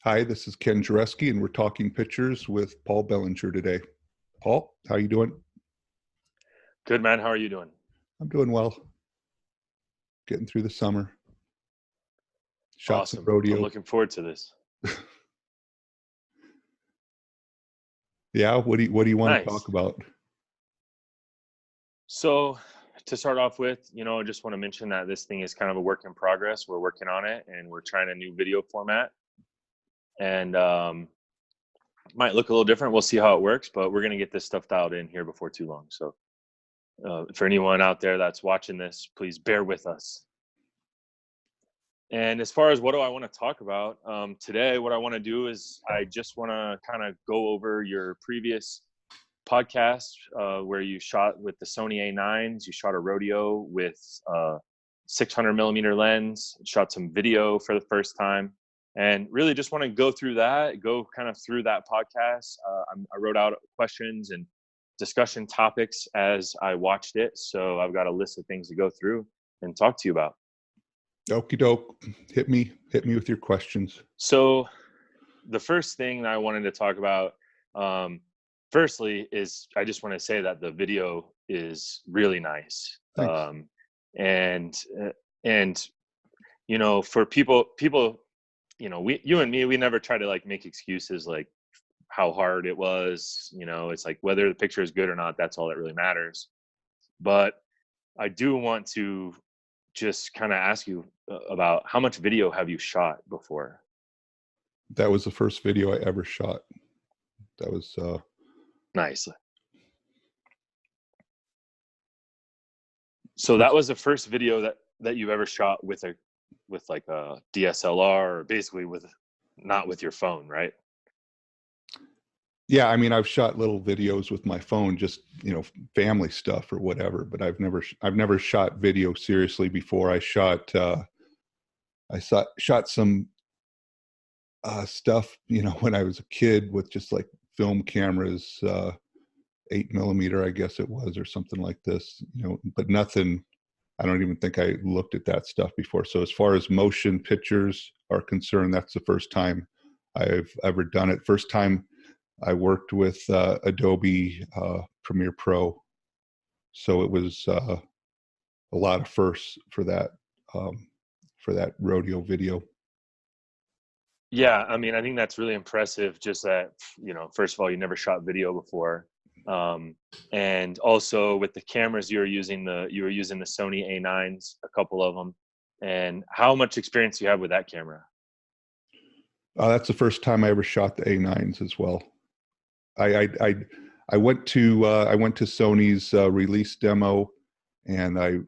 Hi, this is Ken Jarecke, and we're talking pictures with Paul Bellinger today. Paul, how you doing? Good, man. How are you doing? I'm doing well. Getting through the summer. Shot some Awesome. I'm rodeo. looking forward to this. Yeah, what do you want to talk Nice. about? So, to start off with, I just want to mention that this thing is kind of a work in progress. We're working on it and we're trying a new video format. And might look a little different. We'll see how it works, but we're going to get this stuff dialed in here before too long. So, for anyone out there that's watching this, please bear with us. And as far as what do I want to talk about today, what I want to do is I just want to kind of go over your previous podcast where you shot with the Sony A9s. You shot a rodeo with 600 millimeter lens, shot some video for the first time, and really just want to go through that, go kind of through that podcast. I wrote out questions and discussion topics as I watched it. So I've got a list of things to go through and talk to you about. Okie doke. Hit me with your questions. So the first thing that I wanted to talk about, firstly, is I just want to say that the video is really nice, Thanks. and for people, you and me, we never try to like make excuses like how hard it was. It's like whether the picture is good or not, that's all that really matters. But I do want to just kind of ask you about how much video have you shot before? That was the first video I ever shot. That was Nice. So that first. was the first video that you've ever shot with like a DSLR, or basically with not with your phone, right? Yeah, I mean, I've shot little videos with my phone, just family stuff or whatever. But I've never shot video seriously before. I shot some stuff, when I was a kid with just like film cameras, 8 millimeter, I guess it was, or something like this, but nothing. I don't even think I looked at that stuff before. So as far as motion pictures are concerned, that's the first time I've ever done it. First time I worked with Adobe Premiere Pro. So it was a lot of firsts for that rodeo video. Yeah, I mean, I think that's really impressive. Just that, first of all, you never shot video before, and also with the cameras you were using the Sony A9s, a couple of them. And how much experience do you have with that camera? That's the first time I ever shot the A9s as well. I went to Sony's release demo, and I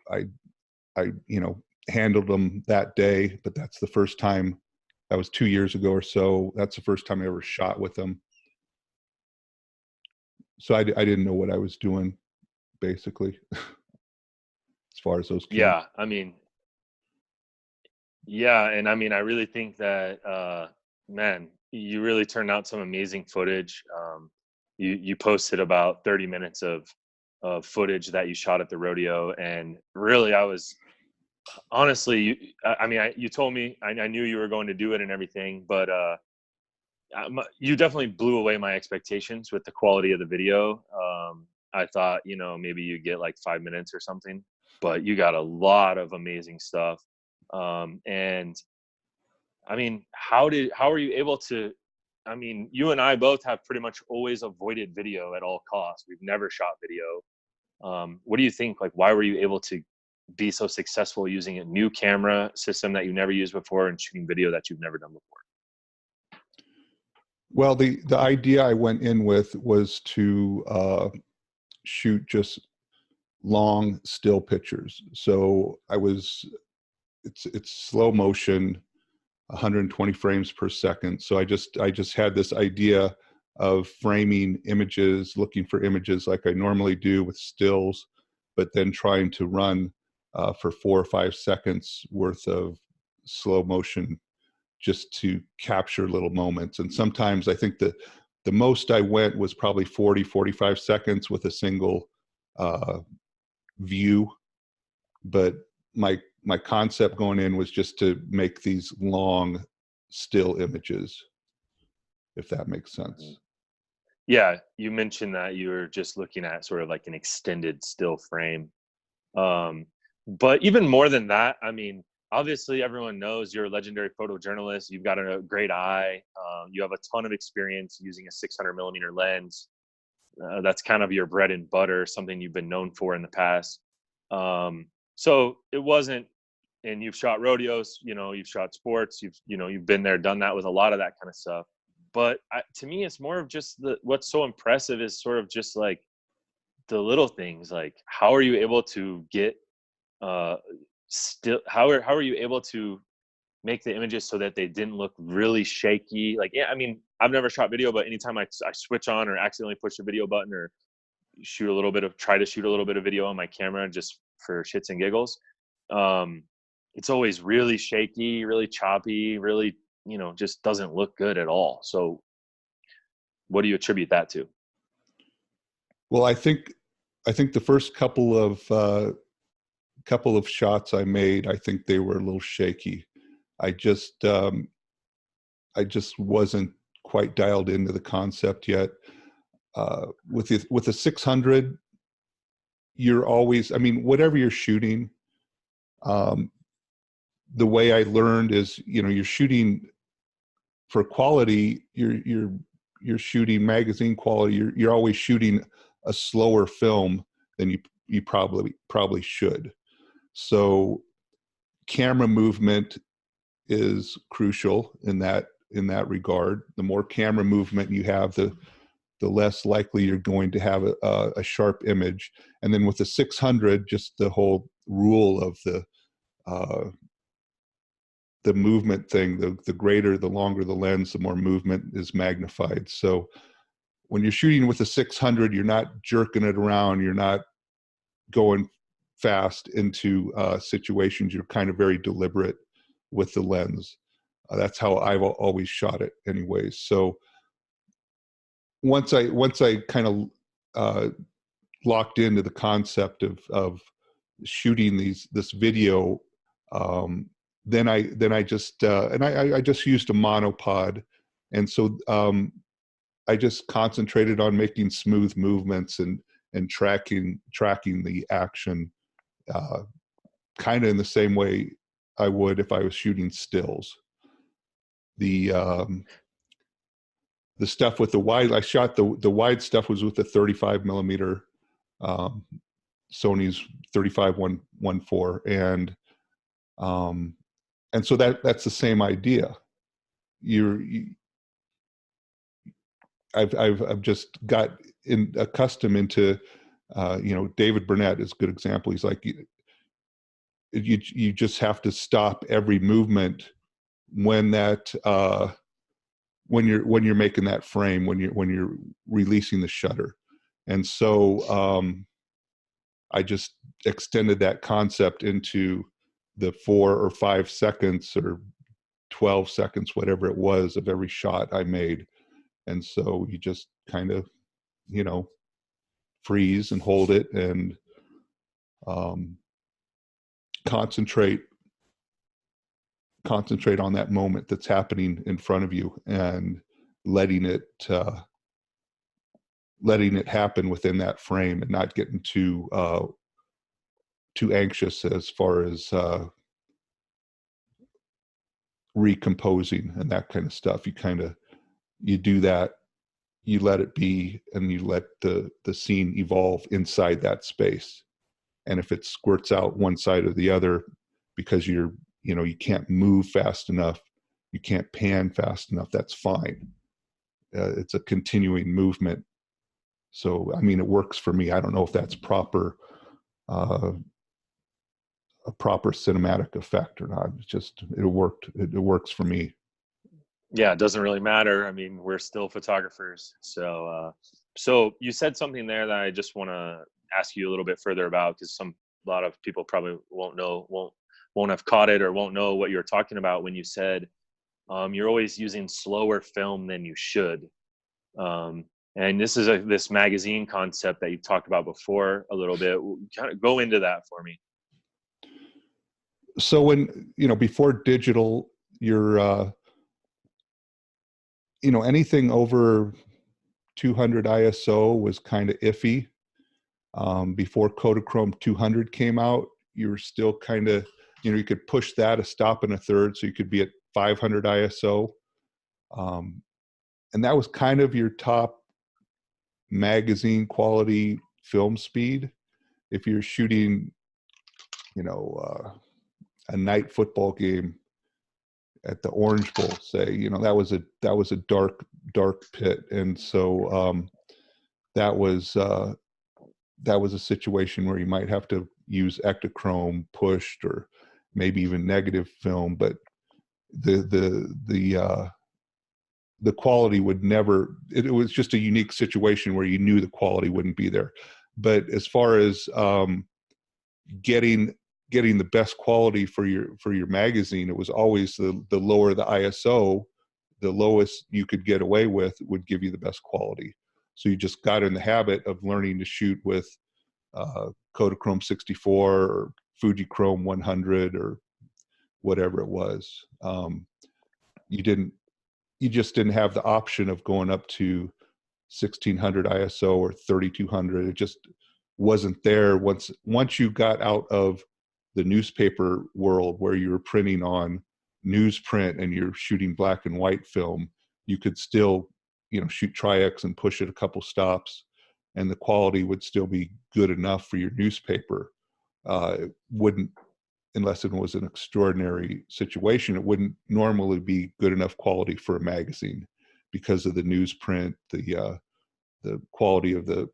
handled them that day. But that's the first time. That was 2 years ago or so. That's the first time I ever shot with them. So I didn't know what I was doing, basically, as far as those cameras. Yeah, I mean, yeah, and I mean, I really think that, man, you really turned out some amazing footage. You posted about 30 minutes of footage that you shot at the rodeo, and really, I was honestly, I mean, you told me I knew you were going to do it and everything, but you definitely blew away my expectations with the quality of the video. I thought, maybe you get like 5 minutes or something, but you got a lot of amazing stuff. And I mean, how are you able to? I mean, you and I both have pretty much always avoided video at all costs. We've never shot video. What do you think? Like, why were you able to be so successful using a new camera system that you never used before and shooting video that you've never done before? Well, the idea I went in with was to shoot just long still pictures. So it's slow motion, 120 frames per second. So I just had this idea of framing images, looking for images like I normally do with stills, but then trying to run for 4 or 5 seconds worth of slow motion just to capture little moments. And sometimes I think that the most I went was probably 40, 45 seconds with a single uh, view. But my concept going in was just to make these long still images. if that makes Mhm. sense. Yeah, you mentioned that you were just looking at sort of like an extended still frame. Um, but even more than that, I mean, obviously everyone knows you're a legendary photojournalist. You've got a great eye. You have a ton of experience using a 600 millimeter lens. That's kind of your bread and butter, something you've been known for in the past. So it wasn't, and you've shot rodeos, you've shot sports, you've been there, done that with a lot of that kind of stuff. But to me, it's more of just what's so impressive is sort of just like the little things, like how are you able to get uh still how are you able to make the images so that they didn't look really shaky? Like, yeah, I mean, I've never shot video, but anytime I switch on or accidentally push the video button or try to shoot a little bit of video on my camera just for shits and giggles, um it's always really shaky, really choppy, really, just doesn't look good at all. So what do you attribute that to? Well, I think the first couple of shots I made, I think they were a little shaky. I just I just wasn't quite dialed into the concept yet. With a 600, you're always, I mean, whatever you're shooting, um, the way I learned is, you're shooting for quality. You're shooting magazine quality. You're always shooting a slower film than you probably should. So camera movement is crucial in that regard. The more camera movement you have, the less likely you're going to have a sharp image. And then with the 600, just the whole rule of uh, the movement thing, the greater, the longer the lens, the more movement is magnified. So when you're shooting with a 600, you're not jerking it around. You're not going fast into situations. You're kind of very deliberate with the lens. That's how I've always shot it anyways. So once I kind of locked into the concept of shooting this video, um, then I just and I just used a monopod, and so I just concentrated on making smooth movements and tracking the action, uh, kind of in the same way I would if I was shooting stills. The the stuff with the wide, I shot the wide stuff was with the 35 millimeter um, Sony's 35-114, um, and so that's the same idea. You, I've just got accustomed into, David Burnett is a good example. He's like, you just have to stop every movement when that when you're making that frame, when you're releasing the shutter. And so I just extended that concept into the 4 or 5 seconds or 12 seconds, whatever it was, of every shot I made. And so you just kind of, you know, freeze and hold it and um, concentrate on that moment that's happening in front of you, and letting it happen within that frame, and not getting too anxious as far as recomposing and that kind of stuff. You do that, you let it be, and you let the scene evolve inside that space. And if it squirts out one side or the other because you can't move fast enough, you can't pan fast enough, that's fine. It's a continuing movement. So I mean, it works for me. I don't know if that's uh, a proper cinematic effect or not. It's just, it worked. It works for me. Yeah, it doesn't really matter. I mean, we're still photographers. So you said something there that I just want to ask you a little bit further about, because a lot of people probably won't have caught it or won't know what you're talking about when you said you're always using slower film than you should. Um, and this is this magazine concept that you talked about before a little bit. Kind of go into that for me. So when, before digital, you're anything over 200 ISO was kind of iffy. Before Kodachrome 200 came out, you were still kind of, you could push that a stop and a third, so you could be at 500 ISO. And that was kind of your top magazine quality film speed. If you're shooting, a night football game at the Orange Bowl, say, that was a dark pit. And so that was a situation where you might have to use Ektachrome pushed, or maybe even negative film, but the quality would never, it was just a unique situation where you knew the quality wouldn't be there. But as far as getting the best quality for your magazine, it was always the lower the ISO, the lowest you could get away with would give you the best quality. So you just got in the habit of learning to shoot with Kodachrome 64 or Fujichrome 100 or whatever it was. You just didn't have the option of going up to 1600 ISO or 3200. It just wasn't there. Once you got out of the newspaper world where you were printing on newsprint and you're shooting black and white film, you could still, shoot Tri-X and push it a couple stops, and the quality would still be good enough for your newspaper. It wouldn't, unless it was an extraordinary situation, it wouldn't normally be good enough quality for a magazine because of the newsprint, the quality of the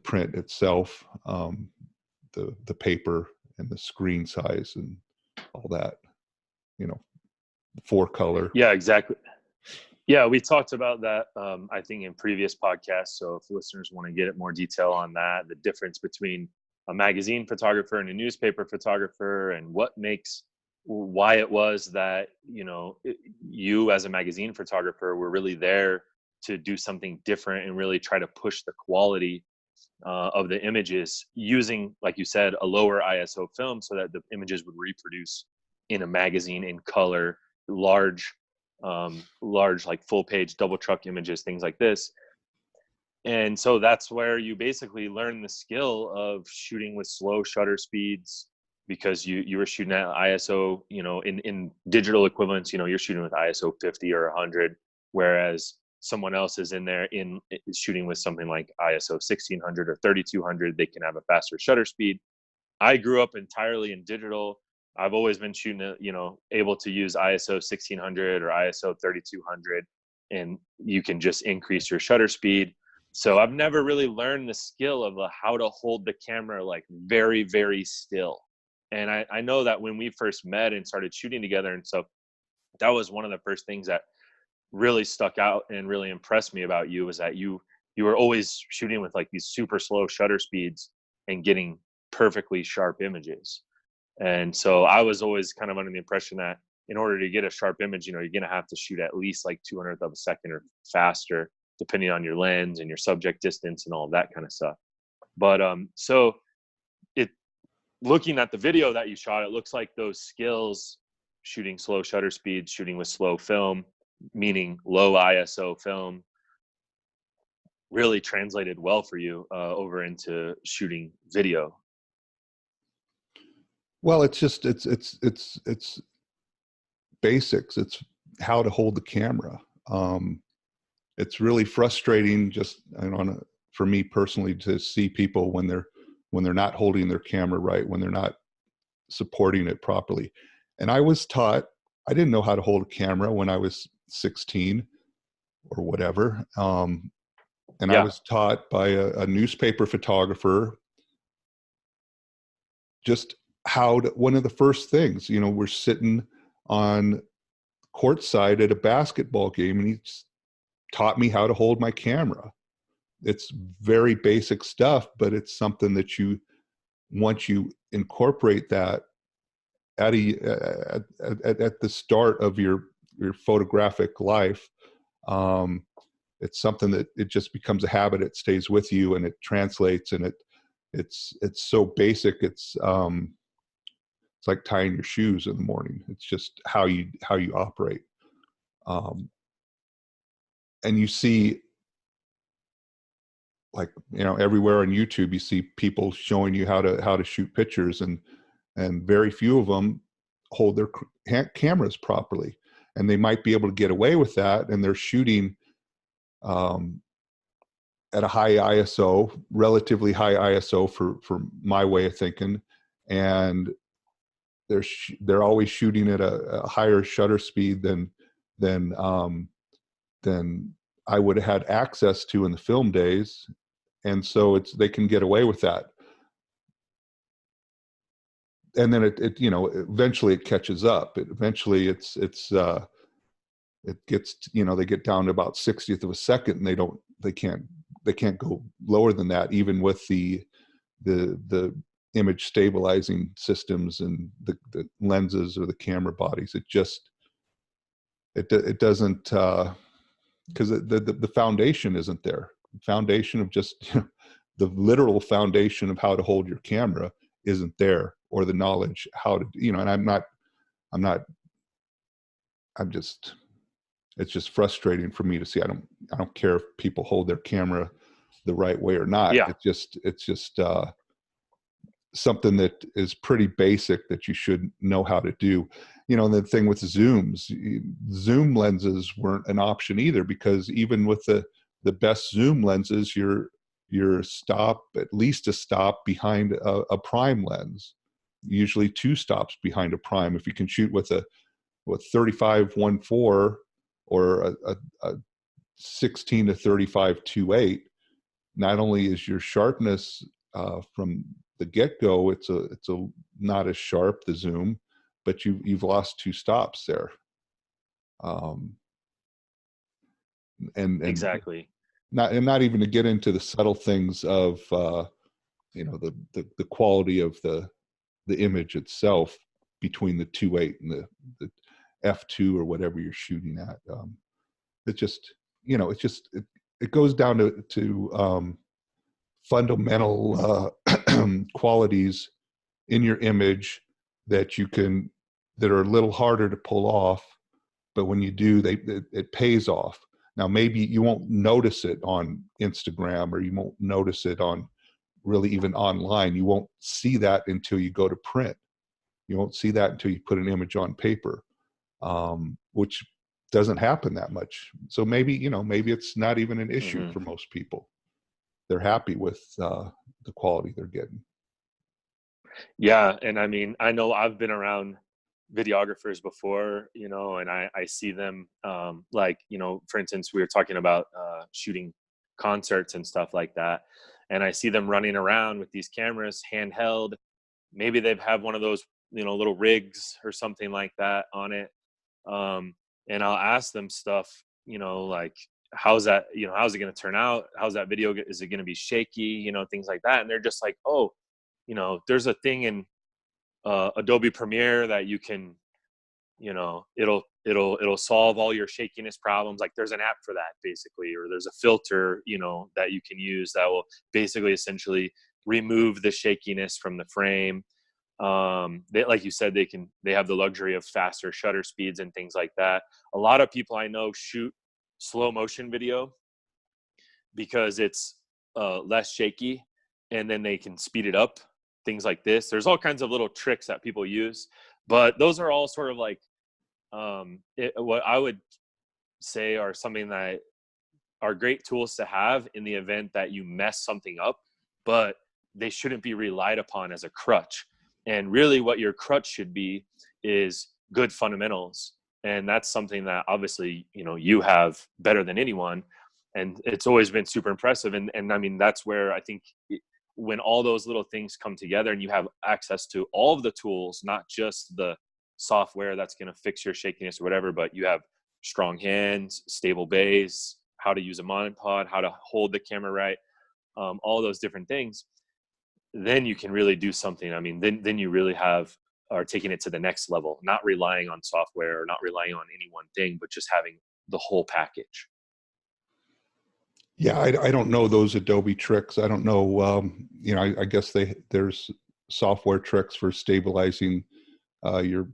print itself, the paper and the screen size and all that, 4-color. Yeah, exactly. Yeah, we talked about that, I think, in previous podcasts. So if listeners want to get more detail on that, the difference between a magazine photographer and a newspaper photographer, and why it was that, you as a magazine photographer were really there to do something different and really try to push the quality of the images using, like you said, a lower ISO film so that the images would reproduce in a magazine in color, large like full page double truck images, things like this. And so that's where you basically learn the skill of shooting with slow shutter speeds, because you were shooting at ISO, in digital equivalents, you're shooting with ISO 50 or 100, whereas someone else is in there shooting with something like ISO 1600 or 3200. They can have a faster shutter speed. I grew up entirely in digital. I've always been shooting, able to use ISO 1600 or ISO 3200, and you can just increase your shutter speed. So I've never really learned the skill of how to hold the camera like very, very still. And I know that when we first met and started shooting together and stuff, that was one of the first things that really stuck out and really impressed me about you, was that you were always shooting with like these super slow shutter speeds and getting perfectly sharp images. And so I was always kind of under the impression that in order to get a sharp image, you're going to have to shoot at least like 200th of a second or faster, depending on your lens and your subject distance and all of that kind of stuff. But so looking at the video that you shot, it looks like those skills, shooting slow shutter speeds, shooting with slow film, meaning low ISO film, really translated well for you over into shooting video. Well, it's just it's basics. It's how to hold the camera. It's really frustrating, just for me personally, to see people when they're not holding their camera right, when they're not supporting it properly. And I was taught, I didn't know how to hold a camera when I was 16 or whatever. And I was taught by a newspaper photographer just one of the first things, we're sitting on courtside at a basketball game, and he taught me how to hold my camera. It's very basic stuff, but it's something that once you incorporate that at the start of your photographic life, it's something that it just becomes a habit. It stays with you and it translates, and it's so basic. It's like tying your shoes in the morning. It's just how you operate. Um, and you see, like, everywhere on YouTube, you see people showing you how to shoot pictures, and very few of them hold their cameras properly, and they might be able to get away with that, and they're shooting um, at a high ISO, relatively high ISO for my way of thinking, and they're always shooting at a higher shutter speed than than I would have had access to in the film days, and so they can get away with that. And then it eventually it catches up. Eventually it gets, they get down to about 60th of a second, and they can't go lower than that, even with the image stabilizing systems and the lenses or the camera bodies. It doesn't, because the foundation isn't there. The foundation of just the literal foundation of how to hold your camera isn't there, or the knowledge how to, and I'm just, it's just frustrating for me to see. I don't care if people hold their camera the right way or not. Yeah. It's just something that is pretty basic that you should know how to do. And the thing with zooms, zoom lenses weren't an option either, because even with the best zoom lenses, you're at least a stop behind a prime lens, usually 2 stops behind a prime. If you can shoot with 35-1.4 or a 16 to 35-2.8, not only is your sharpness from the get-go, it's a not as sharp, the zoom, but you've lost 2 stops there. And Exactly. not even to get into the subtle things of the quality of the image itself between the 2.8 and the f2 or whatever you're shooting at. It just, it goes down to fundamental qualities in your image that are a little harder to pull off, but when you do, it pays off. Now, maybe you won't notice it on Instagram, or you won't notice it on really even online. You won't see that until you go to print. You won't see that until you put an image on paper, which doesn't happen that much. So maybe it's not even an issue Mm-hmm. for most people. They're happy with the quality they're getting. Yeah, and I mean, I know I've been around videographers before, and I see them, like, for instance, we were talking about shooting concerts and stuff like that, and I see them running around with these cameras handheld. Maybe they've have one of those, little rigs or something like that on it, and I'll ask them stuff, like, how's that, how's it going to turn out? How's that video? Is it going to be shaky? Things like that, and they're just like, oh, there's a thing in Adobe Premiere that you can, it'll solve all your shakiness problems. Like, there's an app for that, basically, or there's a filter, that you can use that will basically essentially remove the shakiness from the frame. Like you said, they have the luxury of faster shutter speeds and things like that. A lot of people I know shoot slow motion video because it's less shaky, and then they can speed it up, things like this. There's all kinds of little tricks that people use, but those are all sort of like what I would say are something that are great tools to have in the event that you mess something up, but they shouldn't be relied upon as a crutch. And really what your crutch should be is good fundamentals. And that's something that obviously, you have better than anyone. And it's always been super impressive. And I mean, that's where I think when all those little things come together and you have access to all of the tools, not just the software that's going to fix your shakiness or whatever, but you have strong hands, stable base, how to use a monopod, how to hold the camera right, all those different things, then you can really do something. I mean, then you really are taking it to the next level, not relying on software or not relying on any one thing, but just having the whole package. Yeah, I don't know those Adobe tricks. I don't know. I guess there's software tricks for stabilizing your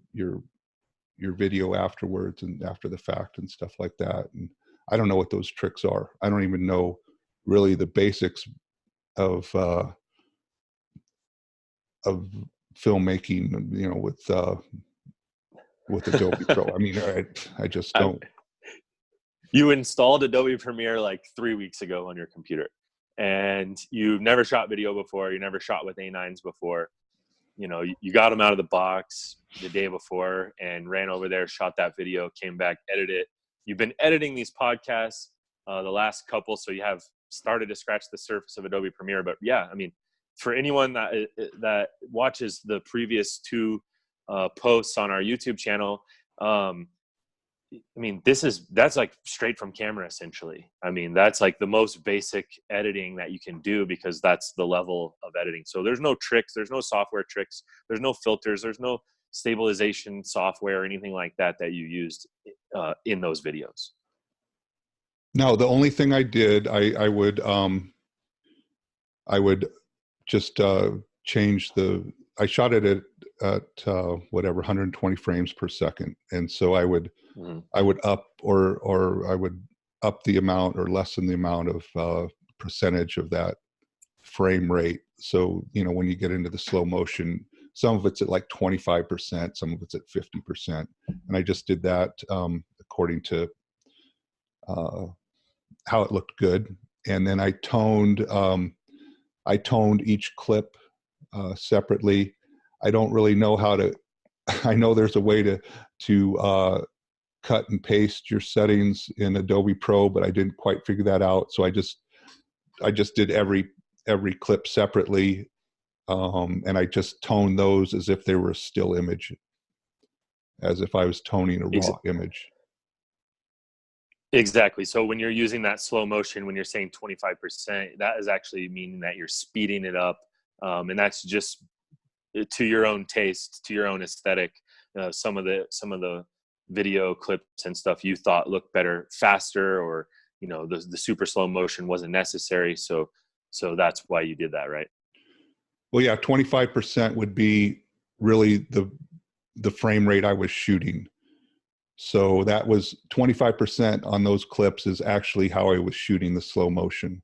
your video afterwards and after the fact and stuff like that. And I don't know what those tricks are. I don't even know really the basics of filmmaking, you know, with Adobe Pro. I mean, I just don't. You installed Adobe Premiere like 3 weeks ago on your computer, and you've never shot video before. You never shot with A9s before. You know, you got them out of the box the day before and ran over there, shot that video, came back, edited it. You've been editing these podcasts, the last couple, so you have started to scratch the surface of Adobe Premiere. But yeah, I mean, for anyone that watches the previous two posts on our YouTube channel, I mean, that's like straight from camera, essentially. I mean, that's like the most basic editing that you can do, because that's the level of editing. So there's no tricks, there's no software tricks, there's no filters, there's no stabilization software or anything like that you used in those videos. No, the only thing I did, I would just change I shot it at whatever 120 frames per second, and so I would up or I would up the amount or lessen the amount of percentage of that frame rate. So, you know, when you get into the slow motion, some of it's at like 25%, some of it's at 50%, and I just did that according to how it looked good. And then I toned each clip separately. I don't really know how to. I know there's a way to cut and paste your settings in Adobe Pro, but I didn't quite figure that out. So I just did every clip separately, and I just toned those as if they were a still image, as if I was toning a raw image. Exactly. So when you're using that slow motion, when you're saying 25%, that is actually meaning that you're speeding it up, and that's just to your own taste, to your own aesthetic. Some of the video clips and stuff you thought looked better faster, or you know, the super slow motion wasn't necessary. So that's why you did that, right? Well, yeah, 25% would be really the frame rate I was shooting. So that was 25% on those clips is actually how I was shooting the slow motion.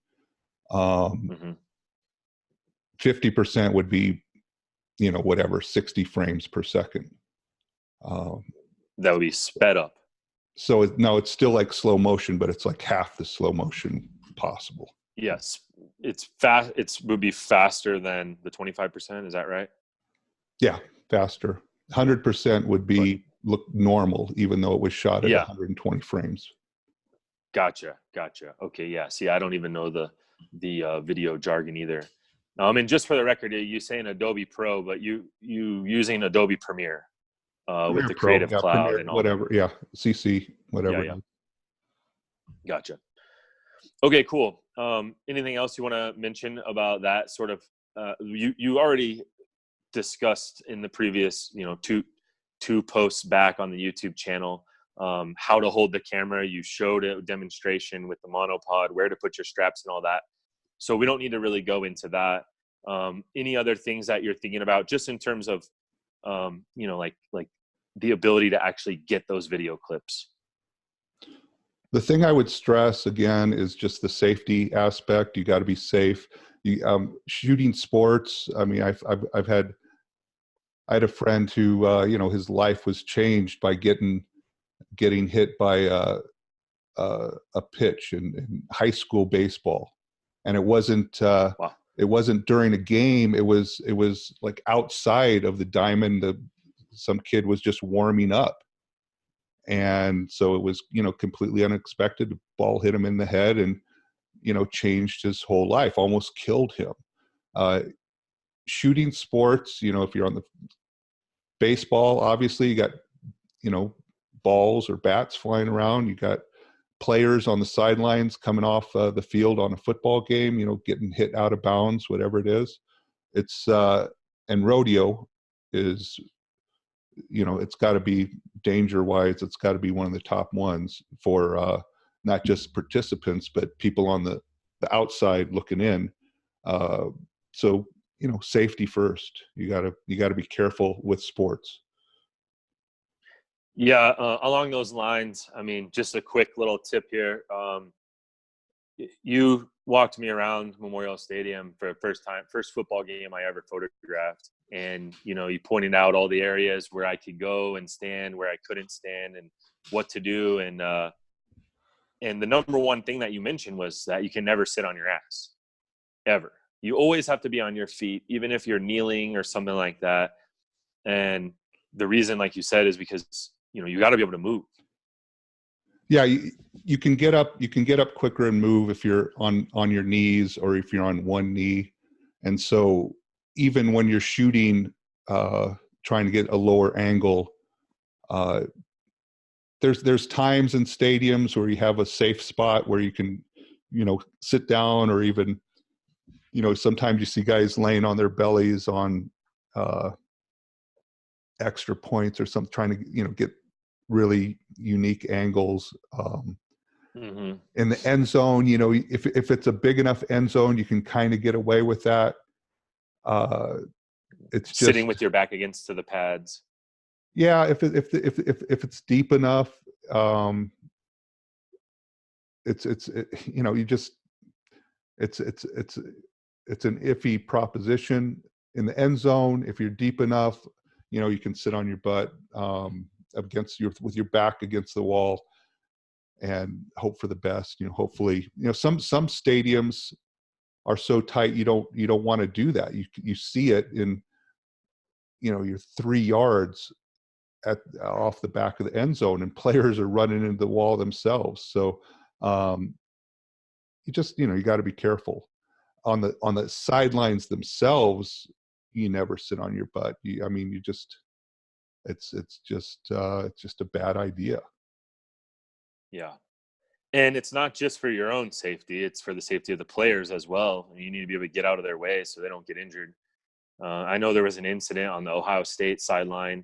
50% would be, you know, whatever, 60 frames per second. That would be sped up. So no, it's still like slow motion, but it's like half the slow motion possible. Yes, it's fast. It would be faster than the 25%. Is that right? Yeah, faster. 100% would look normal, even though it was shot at 120 frames. Gotcha. Okay, yeah. See, I don't even know the video jargon either. And just for the record, you saying Adobe Pro, but you using Adobe Premiere with the Pro, Creative Cloud Premiere, and all whatever. That. Yeah, CC, whatever. Yeah. Gotcha. Okay, cool. Anything else you want to mention about that sort of? You already discussed in the previous, you know, two posts back on the YouTube channel, how to hold the camera. You showed a demonstration with the monopod, where to put your straps and all that. So we don't need to really go into that. Any other things that you're thinking about, just in terms of, you know, like the ability to actually get those video clips? The thing I would stress again is just the safety aspect. You got to be safe. Shooting sports. I mean, I had a friend who, you know, his life was changed by getting hit by a pitch in high school baseball, and it wasn't Wow. It wasn't during a game. It was like outside of the diamond. Some kid was just warming up, and so it was, you know, completely unexpected. The ball hit him in the head, and you know, changed his whole life. Almost killed him. Shooting sports, you know, if you're on the baseball, obviously you got, you know, balls or bats flying around. You got players on the sidelines coming off the field on a football game, you know, getting hit out of bounds, whatever it is. It's and rodeo is, you know, it's got to be danger wise. It's got to be one of the top ones for not just participants, but people on the outside looking in. So, you know, safety first. You gotta be careful with sports. Yeah, along those lines, I mean, just a quick little tip here. You walked me around Memorial Stadium for the first football game I ever photographed. And, you pointed out all the areas where I could go and stand, where I couldn't stand, and what to do. And the number one thing that you mentioned was that you can never sit on your ass, ever. You always have to be on your feet, even if you're kneeling or something like that. And the reason, like you said, is because, you got to be able to move. Yeah, you can get up. You can get up quicker and move if you're on your knees or if you're on one knee. And so even when you're shooting, trying to get a lower angle, uh, there's times in stadiums where you have a safe spot where you can, sit down, or even, sometimes you see guys laying on their bellies on extra points or something, trying to, get really unique angles. Mm-hmm. In the end zone, if it's a big enough end zone, you can kind of get away with that. It's Sitting just, with your back against to the pads. yeah, if it's deep enough, you just, it's an iffy proposition. In the end zone, if you're deep enough, you can sit on your butt, with your back against the wall and hope for the best. Hopefully, some stadiums are so tight you don't want to do that. You see it in, you're 3 yards off the back of the end zone, and players are running into the wall themselves. So you got to be careful. On the sidelines themselves, you never sit on your butt. It's just a bad idea. Yeah. And it's not just for your own safety, it's for the safety of the players as well. You need to be able to get out of their way so they don't get injured. I know there was an incident on the Ohio State sideline.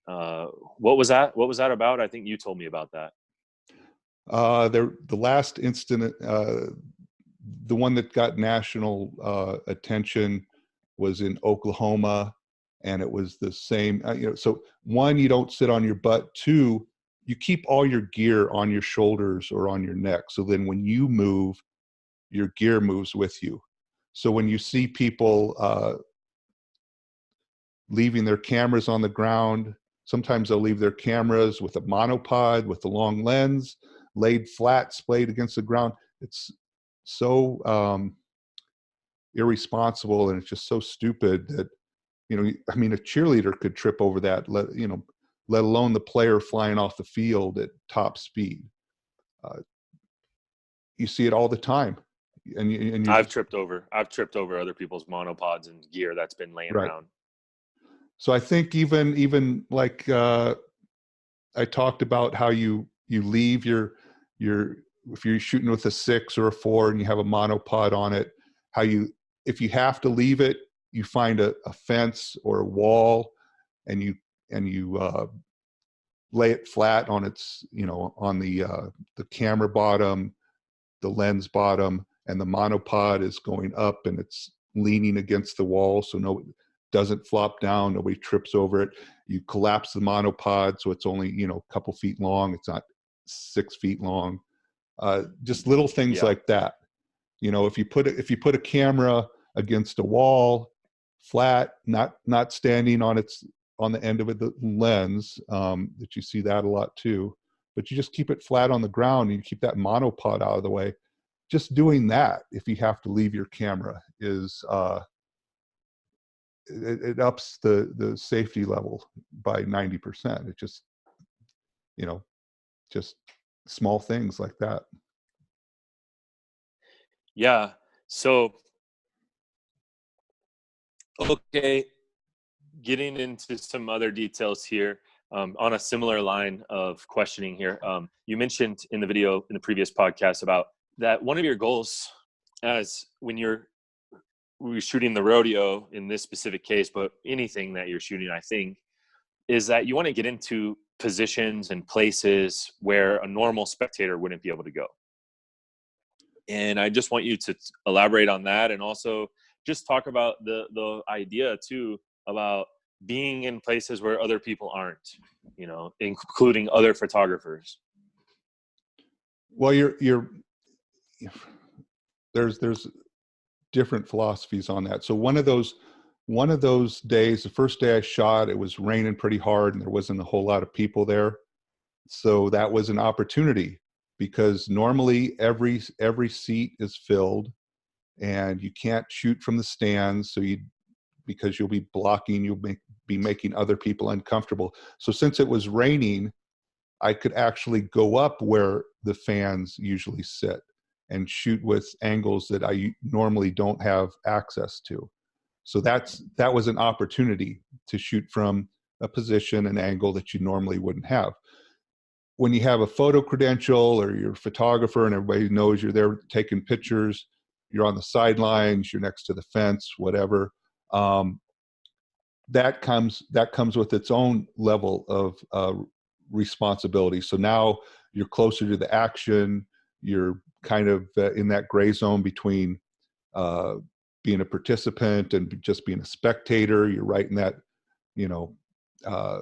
What was that? What was that about? I think you told me about that. The last incident, the one that got national attention, was in Oklahoma, and it was the same. So one, you don't sit on your butt. Two, you keep all your gear on your shoulders or on your neck. So then when you move, your gear moves with you. So when you see people leaving their cameras on the ground, sometimes they'll leave their cameras with a monopod with a long lens laid flat, splayed against the ground. It's so irresponsible, and it's just so stupid that, a cheerleader could trip over that, let alone the player flying off the field at top speed. You see it all the time, and you're I've just tripped over other people's monopods and gear that's been laying right. around. So I think even like I talked about how you leave your if you're shooting with a 6 or a 4 and you have a monopod on it, how if you have to leave it, you find a fence or a wall, and you lay it flat on its, on the camera bottom, the lens bottom, and the monopod is going up and it's leaning against the wall, so no, it doesn't flop down, nobody trips over it. You collapse the monopod so it's only, a couple feet long, it's not 6 feet long. Just little things like that. If you put a camera against a wall, flat, not standing on the end of it, the lens, that you see that a lot too, but you just keep it flat on the ground and you keep that monopod out of the way. Just doing that, if you have to leave your camera, is it ups the safety level by 90%. It just, just small things like that. Yeah. So, okay, getting into some other details here, on a similar line of questioning here. You mentioned in the video in the previous podcast about that one of your goals, as when you're shooting the rodeo in this specific case, but anything that you're shooting, I think, is that you want to get into positions and places where a normal spectator wouldn't be able to go. And I just want you to elaborate on that, and also just talk about the idea too about being in places where other people aren't, including other photographers? Well, there's different philosophies on that. So one of those days, the first day I shot, it was raining pretty hard and there wasn't a whole lot of people there. So that was an opportunity, because normally every seat is filled and you can't shoot from the stands. Because you'll be blocking, be making other people uncomfortable. So since it was raining, I could actually go up where the fans usually sit and shoot with angles that I normally don't have access to. So that was an opportunity to shoot from a position, an angle that you normally wouldn't have. When you have a photo credential or you're a photographer and everybody knows you're there taking pictures, you're on the sidelines, you're next to the fence, whatever, that comes with its own level of responsibility. So now you're closer to the action. You're kind of in that gray zone between being a participant and just being a spectator. You're right in that, uh,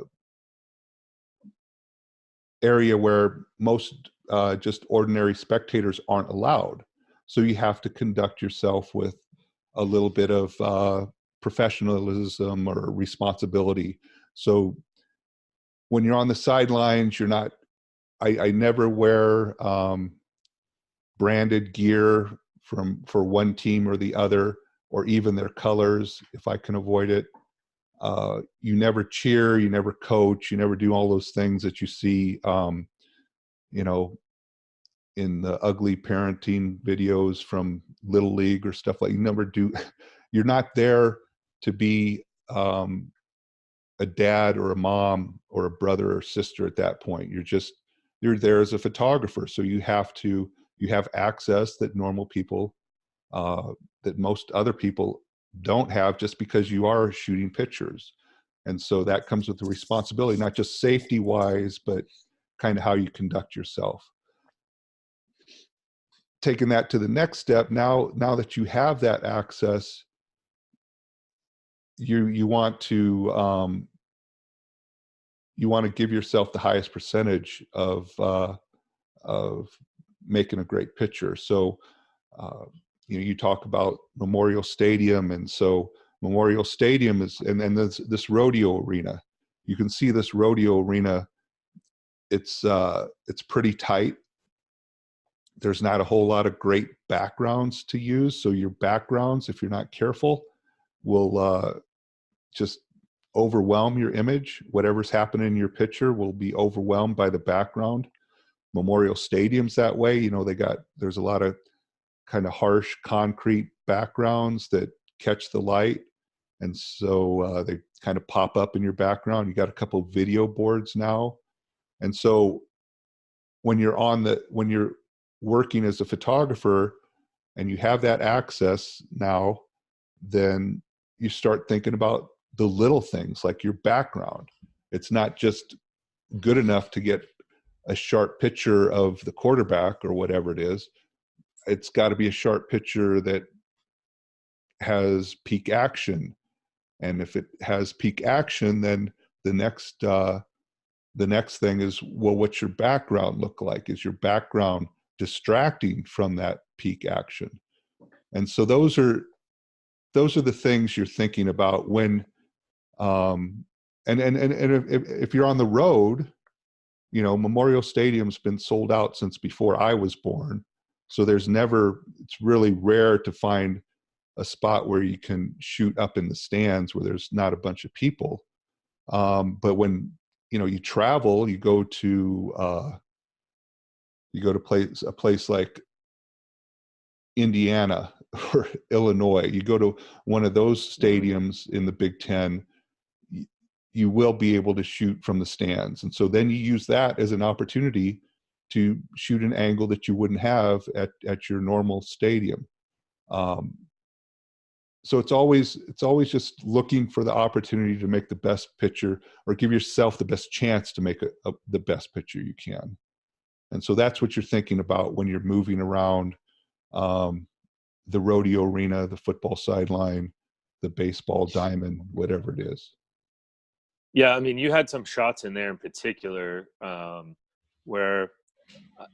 area where most just ordinary spectators aren't allowed. So you have to conduct yourself with a little bit of professionalism or responsibility. So when you're on the sidelines, you're not, I never wear branded gear for one team or the other, or even their colors if I can avoid it. You never cheer, you never coach, you never do all those things that you see, in the ugly parenting videos from Little League or stuff like. You never do. You're not there to be a dad or a mom or a brother or sister at that point. You're there as a photographer. So you have access that normal people, that most other people don't have, just because you are shooting pictures. And so that comes with the responsibility, not just safety wise, but kind of how you conduct yourself. Taking that to the next step, now that you have that access, you want to give yourself the highest percentage of making a great picture. So you talk about Memorial Stadium, and so Memorial Stadium is, and this rodeo arena. You can see this rodeo arena. It's pretty tight. There's not a whole lot of great backgrounds to use. So your backgrounds, if you're not careful, will just overwhelm your image. Whatever's happening in your picture will be overwhelmed by the background. Memorial Stadium's that way. There's a lot of kind of harsh concrete backgrounds that catch the light. And so they kind of pop up in your background. You got a couple of video boards now. And so when you're working as a photographer and you have that access now, then you start thinking about the little things like your background. It's not just good enough to get a sharp picture of the quarterback or whatever it is. It's got to be a sharp picture that has peak action. And if it has peak action, then the next thing is, well, what's your background look like? Is your background distracting from that peak action? And so those are the things you're thinking about when, and if you're on the road, Memorial Stadium's been sold out since before I was born. So it's really rare to find a spot where you can shoot up in the stands where there's not a bunch of people. But when, you travel, you go to a place like Indiana or Illinois, you go to one of those stadiums in the Big Ten, you will be able to shoot from the stands. And so then you use that as an opportunity to shoot an angle that you wouldn't have at your normal stadium. So it's always just looking for the opportunity to make the best picture, or give yourself the best chance to make the best picture you can. And so that's what you're thinking about when you're moving around the rodeo arena, the football sideline, the baseball diamond, whatever it is. Yeah, I mean, you had some shots in there in particular where,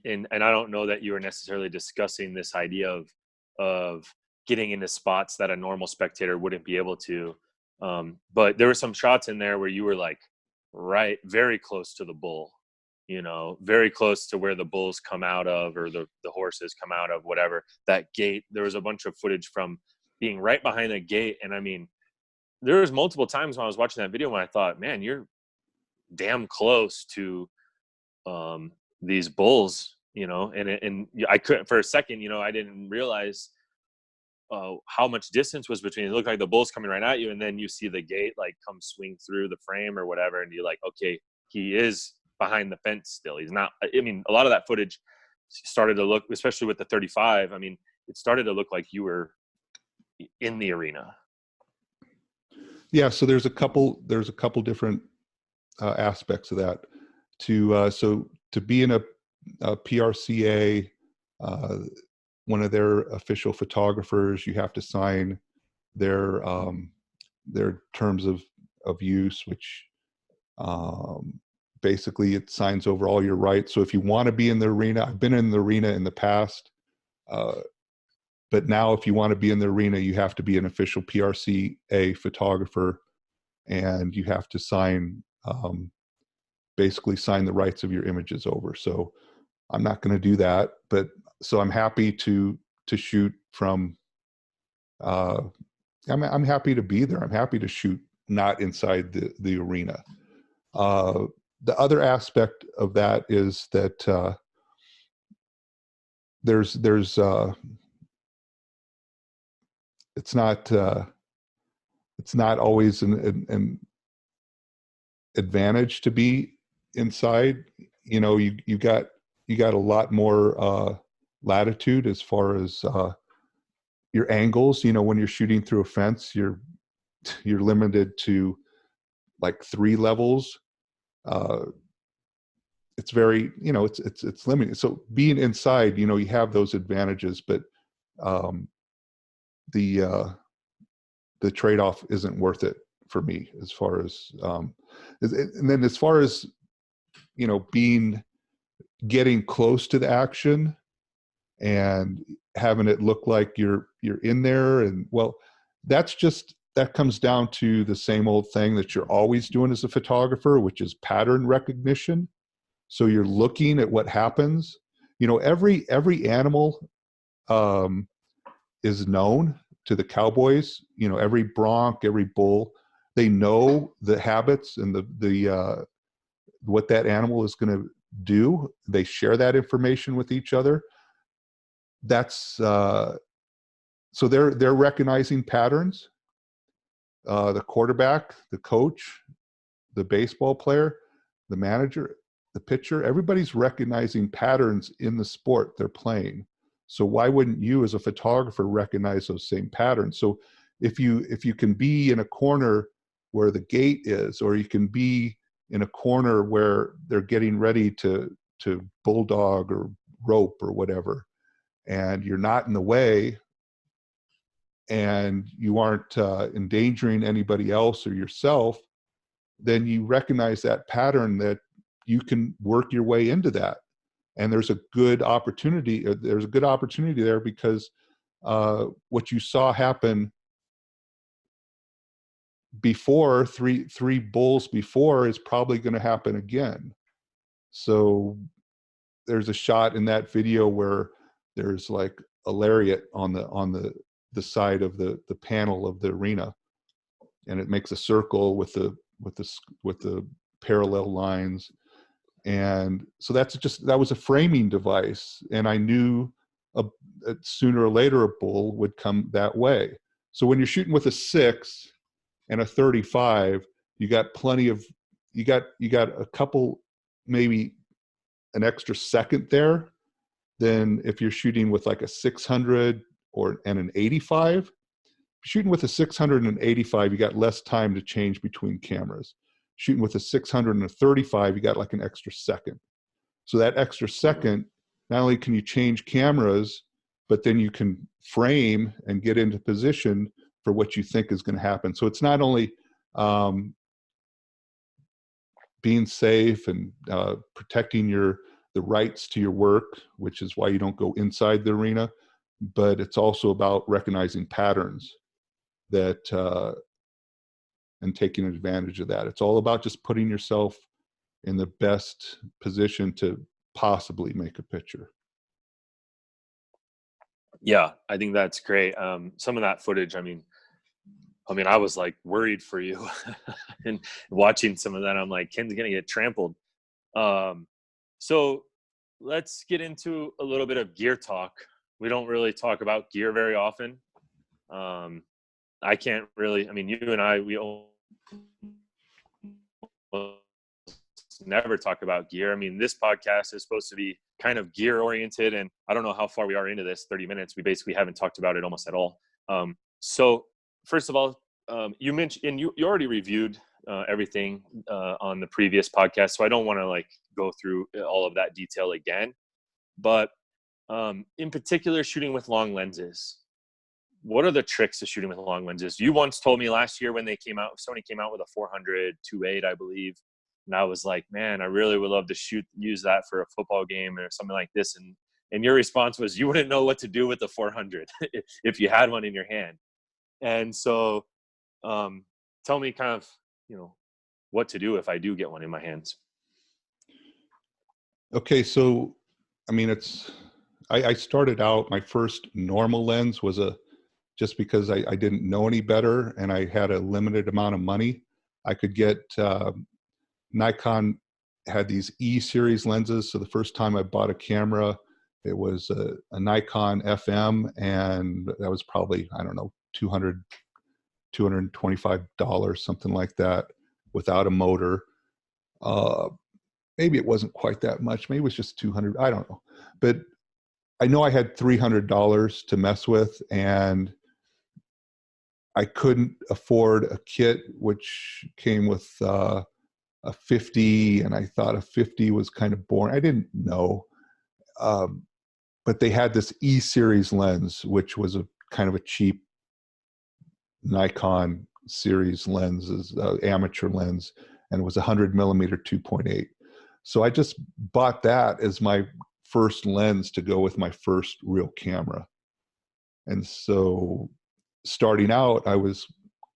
and I don't know that you were necessarily discussing this idea of getting into spots that a normal spectator wouldn't be able to. But there were some shots in there where you were like right, very close to the bull, very close to where the bulls come out of, or the horses come out of, whatever, that gate. There was a bunch of footage from being right behind the gate. And I mean, there was multiple times when I was watching that video when I thought, man, you're damn close to these bulls, and I couldn't for a second, I didn't realize how much distance was between. It looked like the bull's coming right at you, and then you see the gate like come swing through the frame or whatever, and you're like, okay, he is behind the fence still. He's not. I mean, a lot of that footage started to look, especially with the 35. I mean, it started to look like you were in the arena. Yeah, so there's a couple different aspects of that. So to be in a PRCA, one of their official photographers, you have to sign their terms of use, which basically it signs over all your rights. So if you want to be in the arena, I've been in the arena in the past, but now if you want to be in the arena, you have to be an official PRCA photographer, and you have to sign basically sign the rights of your images over. So I'm not going to do that, but so I'm happy to shoot from. I'm happy to be there. I'm happy to shoot not inside the arena. The other aspect of that is that there's it's not always an advantage to be inside. You got a lot more latitude as far as your angles. When you're shooting through a fence, you're limited to like 3 levels. It's very, it's limited. So being inside, you have those advantages, but the trade-off isn't worth it for me as far as and then as far as getting close to the action and having it look like you're in there, and well, that comes down to the same old thing that you're always doing as a photographer, which is pattern recognition. So you're looking at what happens. Every animal is known to the cowboys. Every bronc, every bull, they know the habits and the what that animal is going to do. They share that information with each other. That's so they're recognizing patterns. The quarterback, the coach, the baseball player, the manager, the pitcher, everybody's recognizing patterns in the sport they're playing. So why wouldn't you as a photographer recognize those same patterns? So if you can be in a corner where the gate is, or you can be in a corner where they're getting ready to bulldog or rope or whatever, and you're not in the way, and you aren't endangering anybody else or yourself, then you recognize that pattern, that you can work your way into that. And there's a good opportunity there, because what you saw happen before, three bulls before, is probably going to happen again. So there's a shot in that video where there's like a lariat on the side of the panel of the arena, and it makes a circle with the parallel lines. And so that was a framing device, and I knew sooner or later a bull would come that way. So when you're shooting with a 6 and a 35, you got a couple, maybe an extra second there than if you're shooting with like a 600 and an 85. Shooting with a 600 and an 85, you got less time to change between cameras. Shooting with a 600 and a 35, you got like an extra second. So that extra second, not only can you change cameras, but then you can frame and get into position for what you think is going to happen. So it's not only being safe and protecting the rights to your work, which is why you don't go inside the arena. But it's also about recognizing patterns that and taking advantage of that. It's all about just putting yourself in the best position to possibly make a picture. Yeah, I think that's great. Some of that footage, I mean, I was like worried for you and watching some of that. I'm like, Ken's gonna get trampled. So let's get into a little bit of gear talk. We don't really talk about gear very often. I can't really. I mean, you and I, we never talk about gear. I mean, this podcast is supposed to be kind of gear oriented, and I don't know how far we are into this 30 minutes. We basically haven't talked about it almost at all. So first of all, you mentioned, and you already reviewed everything on the previous podcast, so I don't want to like go through all of that detail again. But in particular, shooting with long lenses, what are the tricks of shooting with long lenses? You once told me last year when Sony came out with a 400 2.8, I believe. And I was like, man, I really would love to use that for a football game or something like this. And your response was you wouldn't know what to do with the 400 if you had one in your hand. And so tell me kind of, what to do if I do get one in my hands. Okay. So, I mean, I started out, my first normal lens was just because I didn't know any better and I had a limited amount of money. I could get, Nikon had these E-series lenses. So the first time I bought a camera, it was a Nikon FM, and that was probably, I don't know, $225, something like that, without a motor. Maybe it wasn't quite that much. Maybe it was just 200. I don't know. But I know I had $300 to mess with, and I couldn't afford a kit, which came with a 50, and I thought a 50 was kind of boring. I didn't know. But they had this E-series lens, which was a kind of a cheap Nikon series lens, amateur lens, and it was 100 millimeter 2.8. So I just bought that as my first lens to go with my first real camera. And so starting out, I was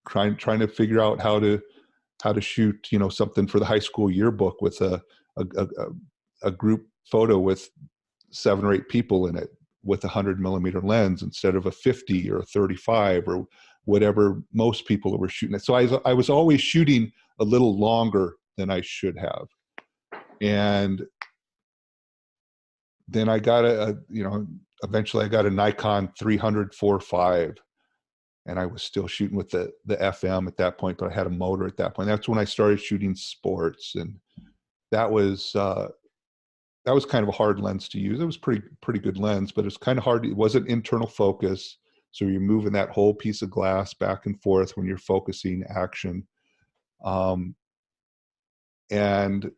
trying to figure out how to shoot, something for the high school yearbook with a group photo with 7 or 8 people in it with a 100 millimeter lens instead of a 50 or a 35 or whatever most people were shooting it. So I was always shooting a little longer than I should have. And then I got eventually I got a Nikon 300 4.5, and I was still shooting with the FM at that point, but I had a motor at that point. That's when I started shooting sports, and that was kind of a hard lens to use. It was pretty good lens, but it's kind of hard. It wasn't internal focus, so you're moving that whole piece of glass back and forth when you're focusing action, and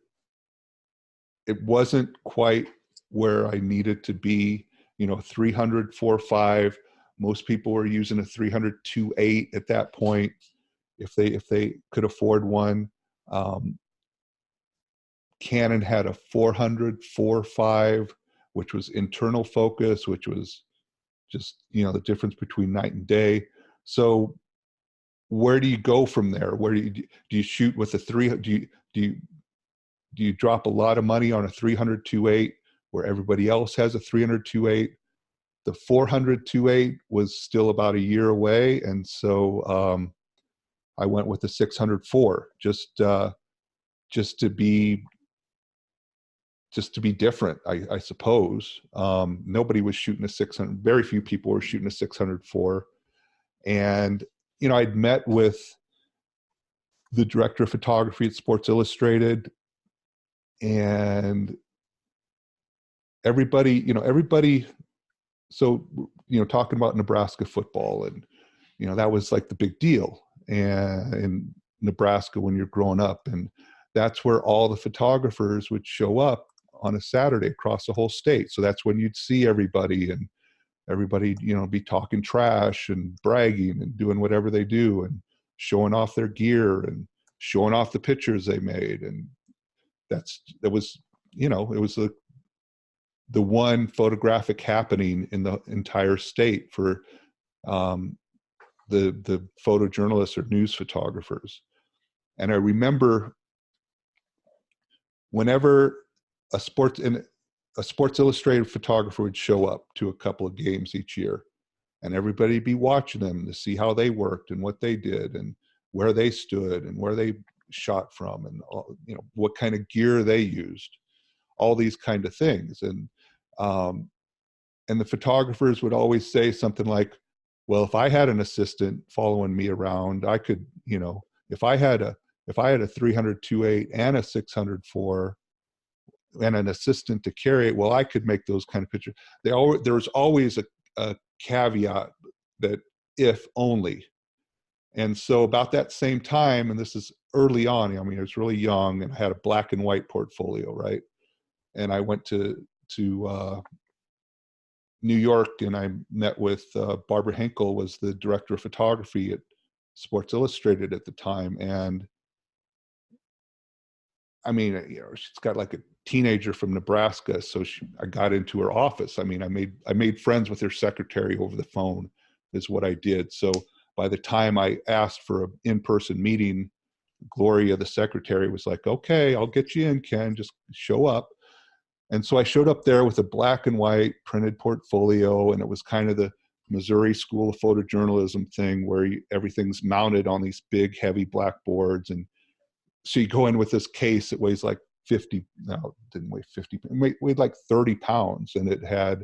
it wasn't quite where I needed to be. 300 4.5. Most people were using a 300 2.8 at that point, if they could afford one. Canon had a 400 4.5, which was internal focus, which was just the difference between night and day. So where do you go from there? Where do you shoot with a 300? Do you drop a lot of money on a 300 2.8 where everybody else has a 300 2.8? The 400 2.8 was still about a year away, and so I went with the 600 4, just to be different, I suppose. Nobody was shooting a 600. Very few people were shooting a 600 4, and I'd met with the director of photography at Sports Illustrated, and everybody. So talking about Nebraska football, and that was like the big deal, and in Nebraska when you're growing up, and that's where all the photographers would show up on a Saturday across the whole state. So that's when you'd see everybody, and everybody, be talking trash and bragging and doing whatever they do and showing off their gear and showing off the pictures they made. And that was, you know, it was the one photographic happening in the entire state for the photojournalists or news photographers. And I remember whenever a Sports Illustrated photographer would show up to a couple of games each year, and everybody'd be watching them to see how they worked and what they did and where they stood and where they shot from and all, you know, what kind of gear they used, all these kind of things. And the photographers would always say something like, well, if I had an assistant following me around, I could, you know, if I had a 300-2.8 and a 600-4 and an assistant to carry it, well, I could make those kind of pictures. There was always a caveat that if only. And so about that same time, and this is early on, I mean, I was really young and I had a black and white portfolio, right? And I went to New York, and I met with Barbara Henkel, was the director of photography at Sports Illustrated at the time. And I mean, you know, she's got like a teenager from Nebraska, so I got into her office. I mean, I made friends with her secretary over the phone, is what I did. So by the time I asked for an in-person meeting, Gloria, the secretary, was like, "Okay, I'll get you in, Ken. Just show up." And so I showed up there with a black and white printed portfolio, and it was kind of the Missouri School of Photojournalism thing where everything's mounted on these big, heavy blackboards. And so you go in with this case that weighs like 50, no, it didn't weigh 50, it weighed like 30 pounds, and it had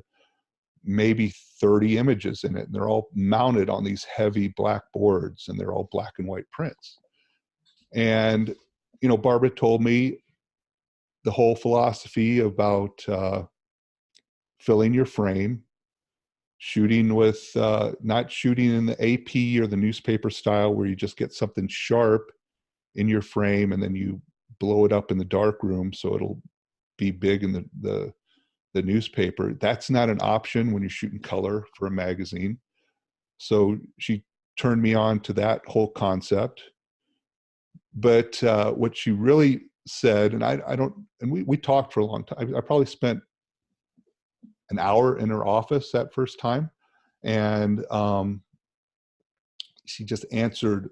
maybe 30 images in it. And they're all mounted on these heavy blackboards, and they're all black and white prints. And, you know, Barbara told me the whole philosophy about filling your frame, shooting with, not shooting in the AP or the newspaper style where you just get something sharp in your frame and then you blow it up in the dark room so it'll be big in the newspaper. That's not an option when you're shooting color for a magazine. So she turned me on to that whole concept. But what she really said, and I don't, and we talked for a long time. I probably spent an hour in her office that first time, and she just answered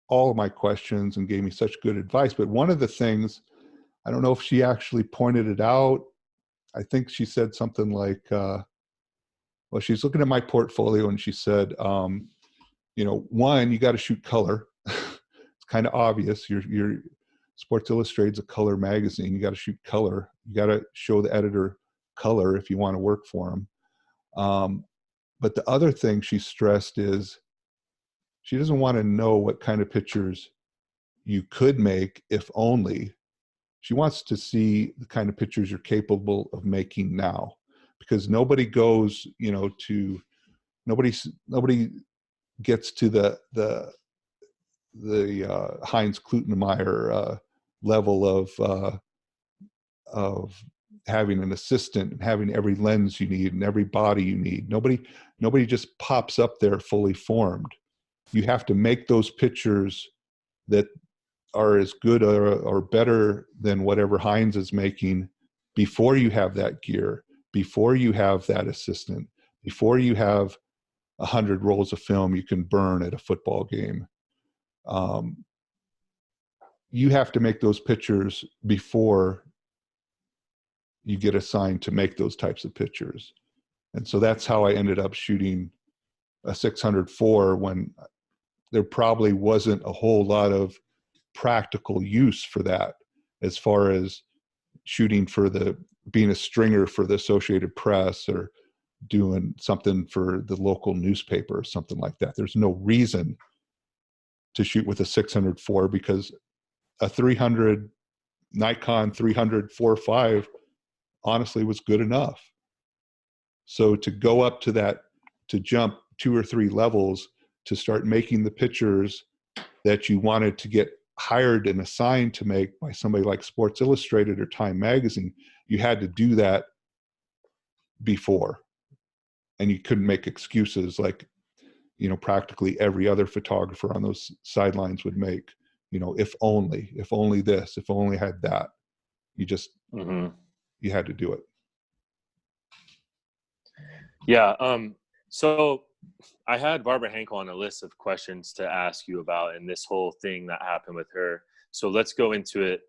all of my questions and gave me such good advice. But one of the things, I don't know if she actually pointed it out. I think she said something like, well, she's looking at my portfolio and she said, you know, one, you got to shoot color. It's kind of obvious. Your Sports Illustrated's a color magazine. You got to shoot color. You got to show the editor color if you want to work for them. But the other thing she stressed is she doesn't want to know what kind of pictures you could make if only. She wants to see the kind of pictures you're capable of making now, because nobody goes, you know, nobody gets to the Heinz Klutemeyer level of having an assistant and having every lens you need and every body you need. Nobody just pops up there fully formed. You have to make those pictures that are as good or better than whatever Heinz is making before you have that gear, before you have that assistant, before you have 100 rolls of film you can burn at a football game. You have to make those pictures before you get assigned to make those types of pictures. And so that's how I ended up shooting a 604 when there probably wasn't a whole lot of practical use for that, as far as shooting for being a stringer for the Associated Press or doing something for the local newspaper or something like that. There's no reason to shoot with a 604 because a 300 Nikon 300 4.5 honestly was good enough. So to go up to that, to jump 2 or 3 levels to start making the pictures that you wanted to get hired and assigned to make by somebody like Sports Illustrated or Time Magazine, you had to do that before. And you couldn't make excuses like, you know, practically every other photographer on those sidelines would make. if only this, if only had that. You just, Hmm. you had to do it. Yeah. So I had Barbara Hankel on a list of questions to ask you about, and this whole thing that happened with her. So let's go into it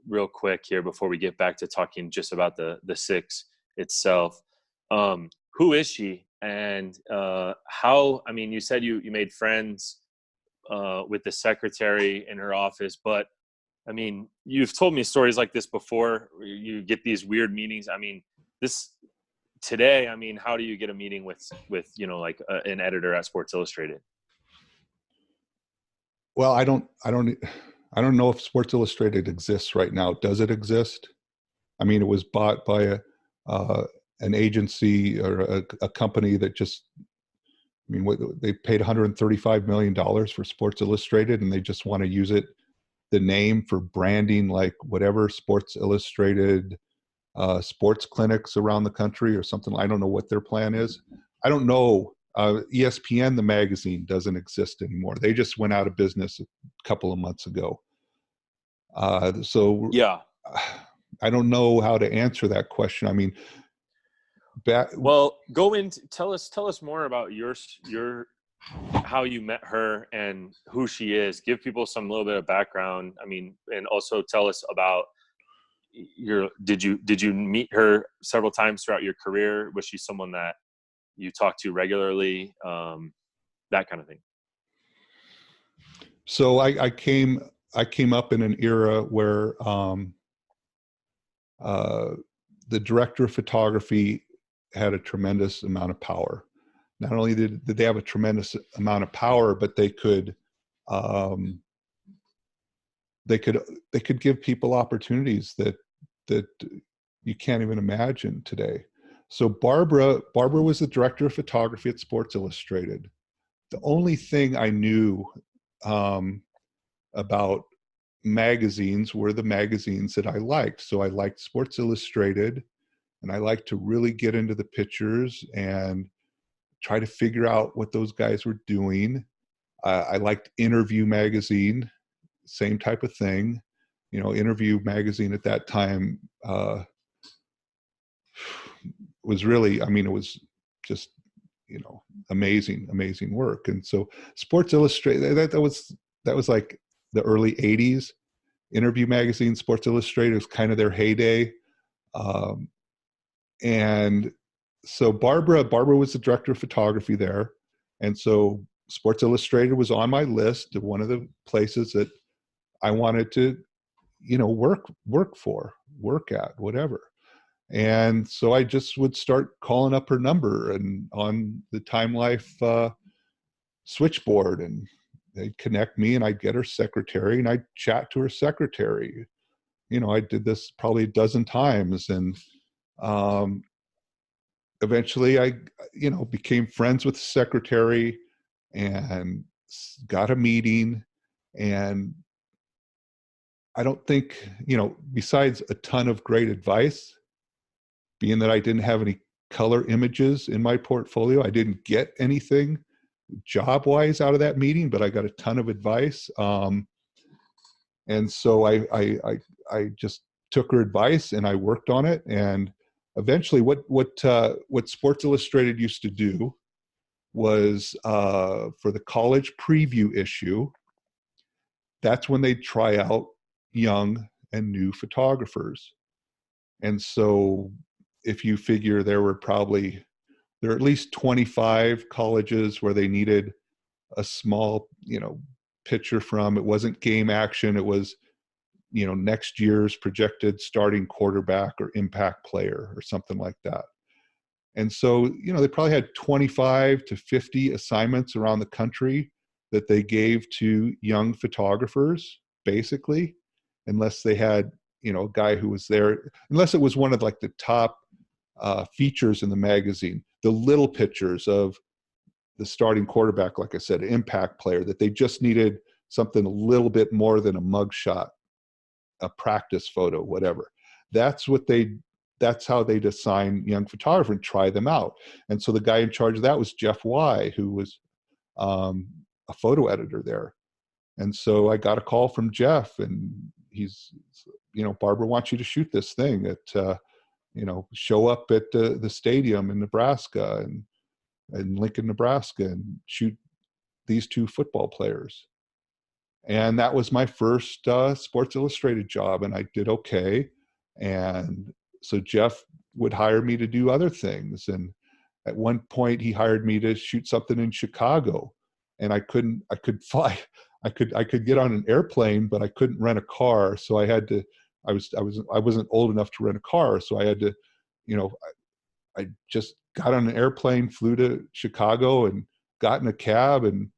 real quick here before we get back to talking just about the six itself. Who is she, and how? I mean, you said you made friends with the secretary in her office, but I mean, you've told me stories like this before. You get these weird meetings. I mean, this today, I mean, how do you get a meeting with like an editor at Sports Illustrated? Well, I don't know if Sports Illustrated exists right now. Does it exist? I mean, it was bought by uh, an agency or a company that just, I mean, they paid $135 million for Sports Illustrated, and they just want to use it, the name, for branding, like whatever, Sports Illustrated sports clinics around the country or something. I don't know what their plan is. I don't know. ESPN, the magazine, doesn't exist anymore. They just went out of business a couple of months ago. So Yeah. I don't know how to answer that question. I mean, Well, go into tell us more about your how you met her and who she is. Give people some little bit of background. I mean, and also tell us about your did you meet her several times throughout your career? Was she someone that you talk to regularly? That kind of thing. so I came up in an era where uh, the director of photography had a tremendous amount of power. Not only did they have a tremendous amount of power, but um, they could give people opportunities that you can't even imagine today. So Barbara was the director of photography at Sports Illustrated. The only thing I knew um, about magazines were the magazines that I liked. So I liked Sports Illustrated, and I liked to really get into the pictures and try to figure out what those guys were doing. I liked Interview magazine, same type of thing. Interview magazine at that time was really, I mean, it was just, amazing work. And so Sports Illustrated, that was like the early 80s. Interview magazine, Sports Illustrated was kind of their heyday. Um, and so Barbara was the director of photography there. And so Sports Illustrated was on my list of one of the places that I wanted to, work at, whatever. And so I just would start calling up her number and on the Time Life switchboard, and they'd connect me, and I'd get her secretary, and I'd chat to her secretary. I did this probably a dozen times, and um, eventually I, became friends with the secretary and got a meeting. And I don't think, besides a ton of great advice, being that I didn't have any color images in my portfolio, I didn't get anything job wise out of that meeting, but I got a ton of advice. And so I just took her advice and I worked on it. And eventually what Sports Illustrated used to do was for the college preview issue, that's when they'd try out young and new photographers. And so if you figure there are at least 25 colleges where they needed a small, picture from. It wasn't game action. It was, next year's projected starting quarterback or impact player or something like that. And so, they probably had 25 to 50 assignments around the country that they gave to young photographers, basically, unless they had, a guy who was there, unless it was one of like the top features in the magazine, the little pictures of the starting quarterback, like I said, impact player, that they just needed something a little bit more than a mugshot, a practice photo, whatever. That's how they'd assign young photographer and try them out. And so the guy in charge of that was Jeff Y., who was a photo editor there. And so I got a call from Jeff, and he's, Barbara wants you to shoot this thing at, show up at the stadium in Nebraska and Lincoln, Nebraska, and shoot these two football players. And that was my first Sports Illustrated job, and I did okay. And so Jeff would hire me to do other things. And at one point he hired me to shoot something in Chicago, and I could fly. I could get on an airplane, but I couldn't rent a car. So I had to, I wasn't old enough to rent a car. So I had to, I just got on an airplane, flew to Chicago, and got in a cab, and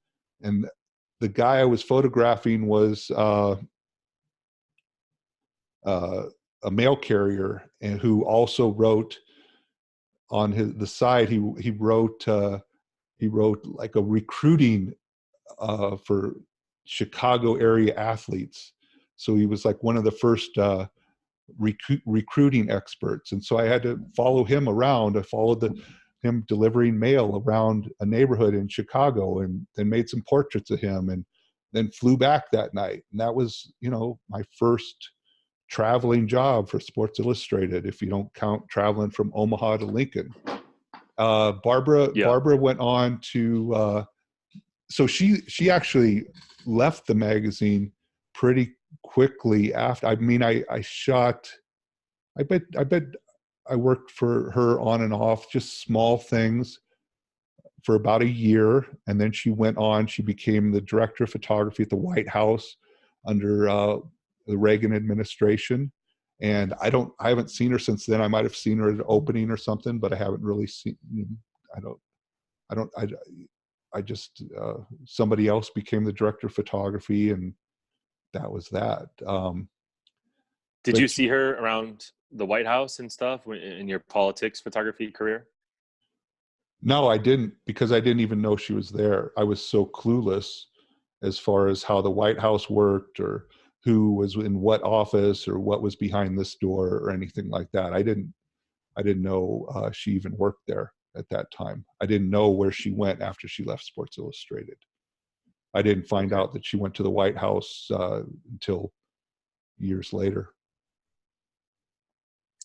the guy I was photographing was a mail carrier, and who also wrote on the side. He wrote like a recruiting for Chicago area athletes. So he was like one of the first recruiting experts, and so I had to follow him around. I followed him delivering mail around a neighborhood in Chicago, and then made some portraits of him, and then flew back that night. And that was, my first traveling job for Sports Illustrated, if you don't count traveling from Omaha to Lincoln. Barbara went on to, so she actually left the magazine pretty quickly after. I mean, I bet I worked for her on and off, just small things, for about a year. And then she went on, she became the director of photography at the White House under the Reagan administration. And I haven't seen her since then. I might have seen her at an opening or something, but I haven't really seen, I just, somebody else became the director of photography, and that was that. Did you see her around the White House and stuff in your politics photography career? No, I didn't, because I didn't even know she was there. I was so clueless as far as how the White House worked, or who was in what office, or what was behind this door, or anything like that. I didn't know she even worked there at that time. I didn't know where she went after she left Sports Illustrated. I didn't find out that she went to the White House until years later.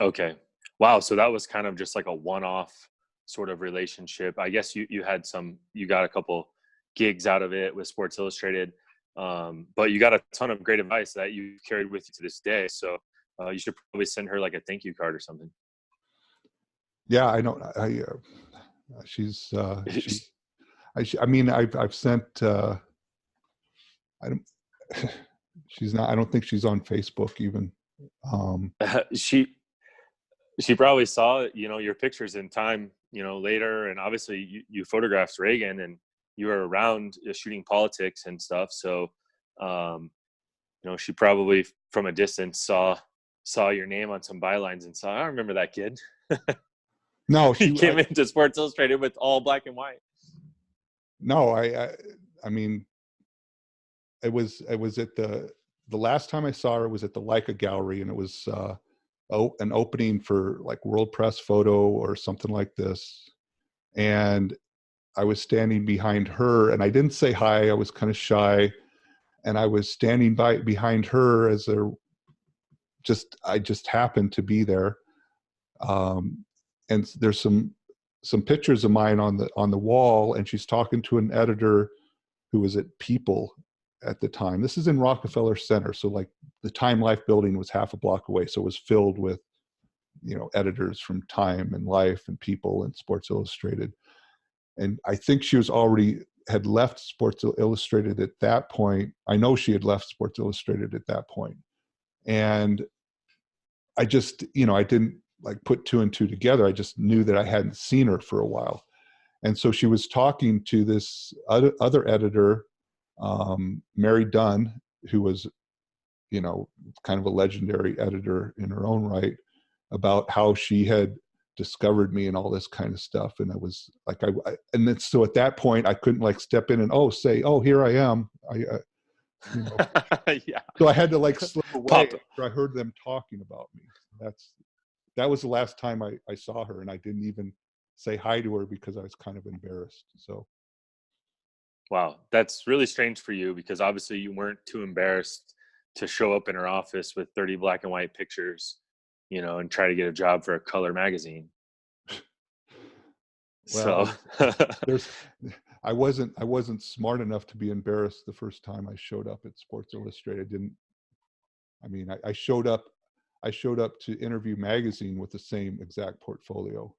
Okay. Wow. So that was kind of just like a one-off sort of relationship. I guess you got a couple gigs out of it with Sports Illustrated, but you got a ton of great advice that you carried with you to this day. So you should probably send her like a thank you card or something. Yeah, I know. She's I mean, I've sent. I don't. She's not. I don't think she's on Facebook even. She probably saw, your pictures in time, later, and obviously you photographed Reagan, and you were around shooting politics and stuff. So, she probably from a distance saw your name on some bylines and saw, I remember that kid. No, he came into Sports Illustrated with all black and white. No, I mean, it was at the last time I saw her was at the Leica Gallery, and it was an opening for like World Press Photo or something like this. And I was standing behind her, and I didn't say hi. I was kind of shy, and I was standing behind her as I just happened to be there. And there's some pictures of mine on the wall, and she's talking to an editor who was at People at the time. This is in Rockefeller Center, so like the Time Life building was half a block away, so it was filled with editors from Time and Life and People and Sports Illustrated. And I think she had left Sports Illustrated at that point. I know she had left Sports Illustrated at that point. And I just, I didn't like put two and two together. I just knew that I hadn't seen her for a while. And so she was talking to this other editor, Mary Dunn, who was, kind of a legendary editor in her own right, about how she had discovered me and all this kind of stuff. And I was like, and then so at that point I couldn't like step in and say, oh, here I am. Yeah. So I had to like slip away after I heard them talking about me. That was the last time I saw her, and I didn't even say hi to her because I was kind of embarrassed. So Wow, that's really strange for you because obviously you weren't too embarrassed to show up in her office with 30 black and white pictures, and try to get a job for a color magazine. Well, So, there's I wasn't smart enough to be embarrassed the first time I showed up at Sports Illustrated. I didn't I mean I showed up to Interview Magazine with the same exact portfolio,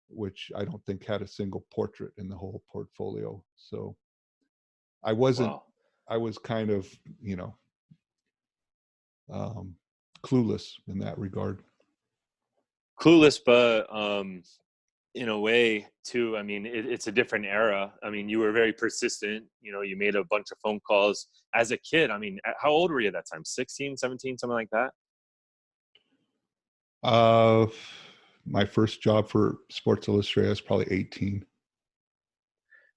which I don't think had a single portrait in the whole portfolio. So I wasn't wow, I was kind of, you know, um, clueless in that regard. clueless, but in a way too. I mean, it's a different era. I mean, you were very persistent. You made a bunch of phone calls as a kid. I mean, how old were you at that time? 16, 17, something like that? Uh, my first job for Sports Illustrated, I was probably 18.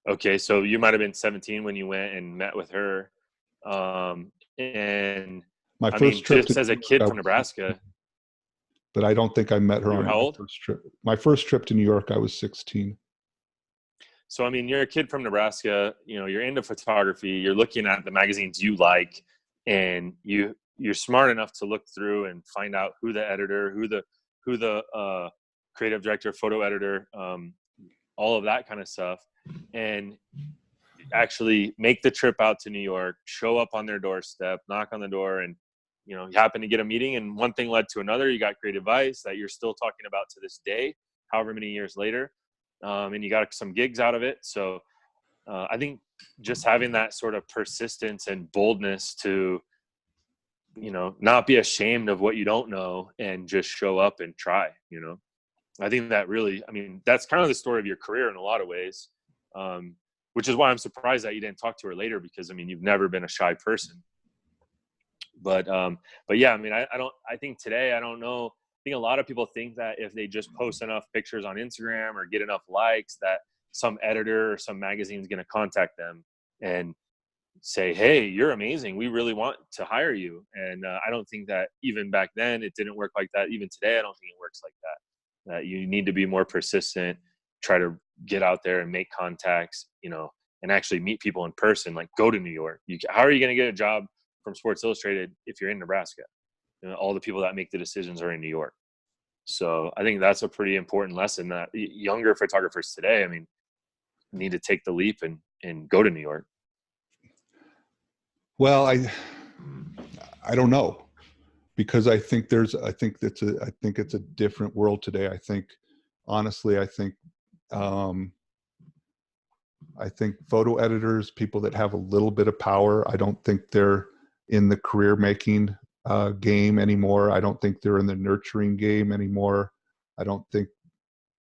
Okay, so you might have been 17 when you went and met with her. And My I mean, first trip to just as New a York, kid I from was 16, Nebraska, but I don't think I met her you were on how my old? first trip. My first trip to New York, I was 16. So, I mean, you're a kid from Nebraska, you're into photography, you're looking at the magazines you like, and you're smart enough to look through and find out who the editor, who the creative director, photo editor, all of that kind of stuff, and actually make the trip out to New York, show up on their doorstep, knock on the door, and you happen to get a meeting, and one thing led to another. You got great advice that you're still talking about to this day, however many years later, and you got some gigs out of it. So I think just having that sort of persistence and boldness to not be ashamed of what you don't know and just show up and try. I think that really, I mean, that's kind of the story of your career in a lot of ways, um, which is why I'm surprised that you didn't talk to her later because, I mean, you've never been a shy person. But yeah, I mean, I don't, I think today, I don't know. I think a lot of people think that if they just post enough pictures on Instagram or get enough likes, that some editor or some magazine is going to contact them and say, hey, you're amazing, we really want to hire you. And I don't think that even back then it didn't work like that. Even today, I don't think it works like that you need to be more persistent, try to get out there and make contacts, and actually meet people in person. Like, go to New York. How are you going to get a job from Sports Illustrated if you're in Nebraska? All the people that make the decisions are in New York. So I think that's a pretty important lesson that younger photographers today, I mean, need to take the leap and go to New York. Well, I don't know, because I think it's a different world today. I think, honestly, um, I think photo editors, people that have a little bit of power, I don't think they're in the career making game anymore. I don't think they're in the nurturing game anymore. I don't think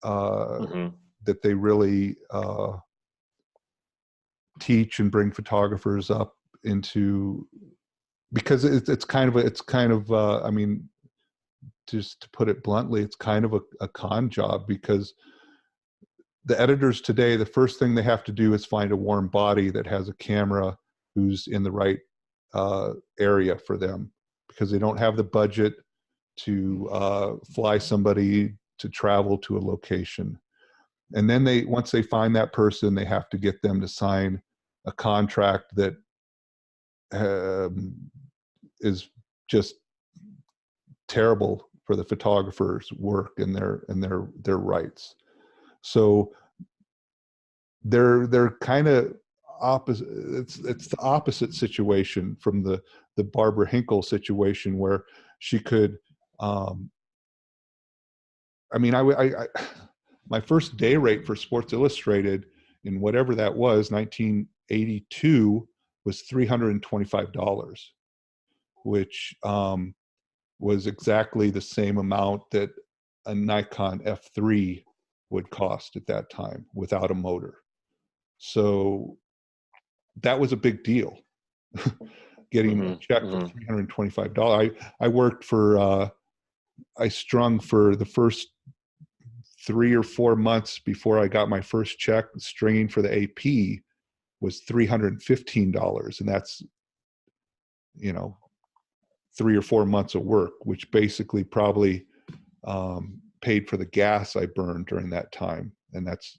uh, Mm-hmm. that they really teach and bring photographers up into, because it's kind of I mean, just to put it bluntly, it's kind of a con job, because the editors today, the first thing they have to do is find a warm body that has a camera who's in the right area for them, because they don't have the budget to fly somebody to travel to a location. And then once they find that person, they have to get them to sign a contract that is just terrible for the photographer's work and their rights. So they're kind of opposite. It's the opposite situation from the Barbara Hinkle situation, where she could. I mean, I my first day rate for Sports Illustrated in whatever that was, 1982, was $325, which was exactly the same amount that a Nikon F3 would cost at that time without a motor. So that was a big deal. Getting a Mm-hmm. check for Mm-hmm. $325. I worked for I strung for the first 3 or 4 months before I got my first check. Stringing for the AP was $315, and that's, 3 or 4 months of work, which basically probably paid for the gas I burned during that time. And that's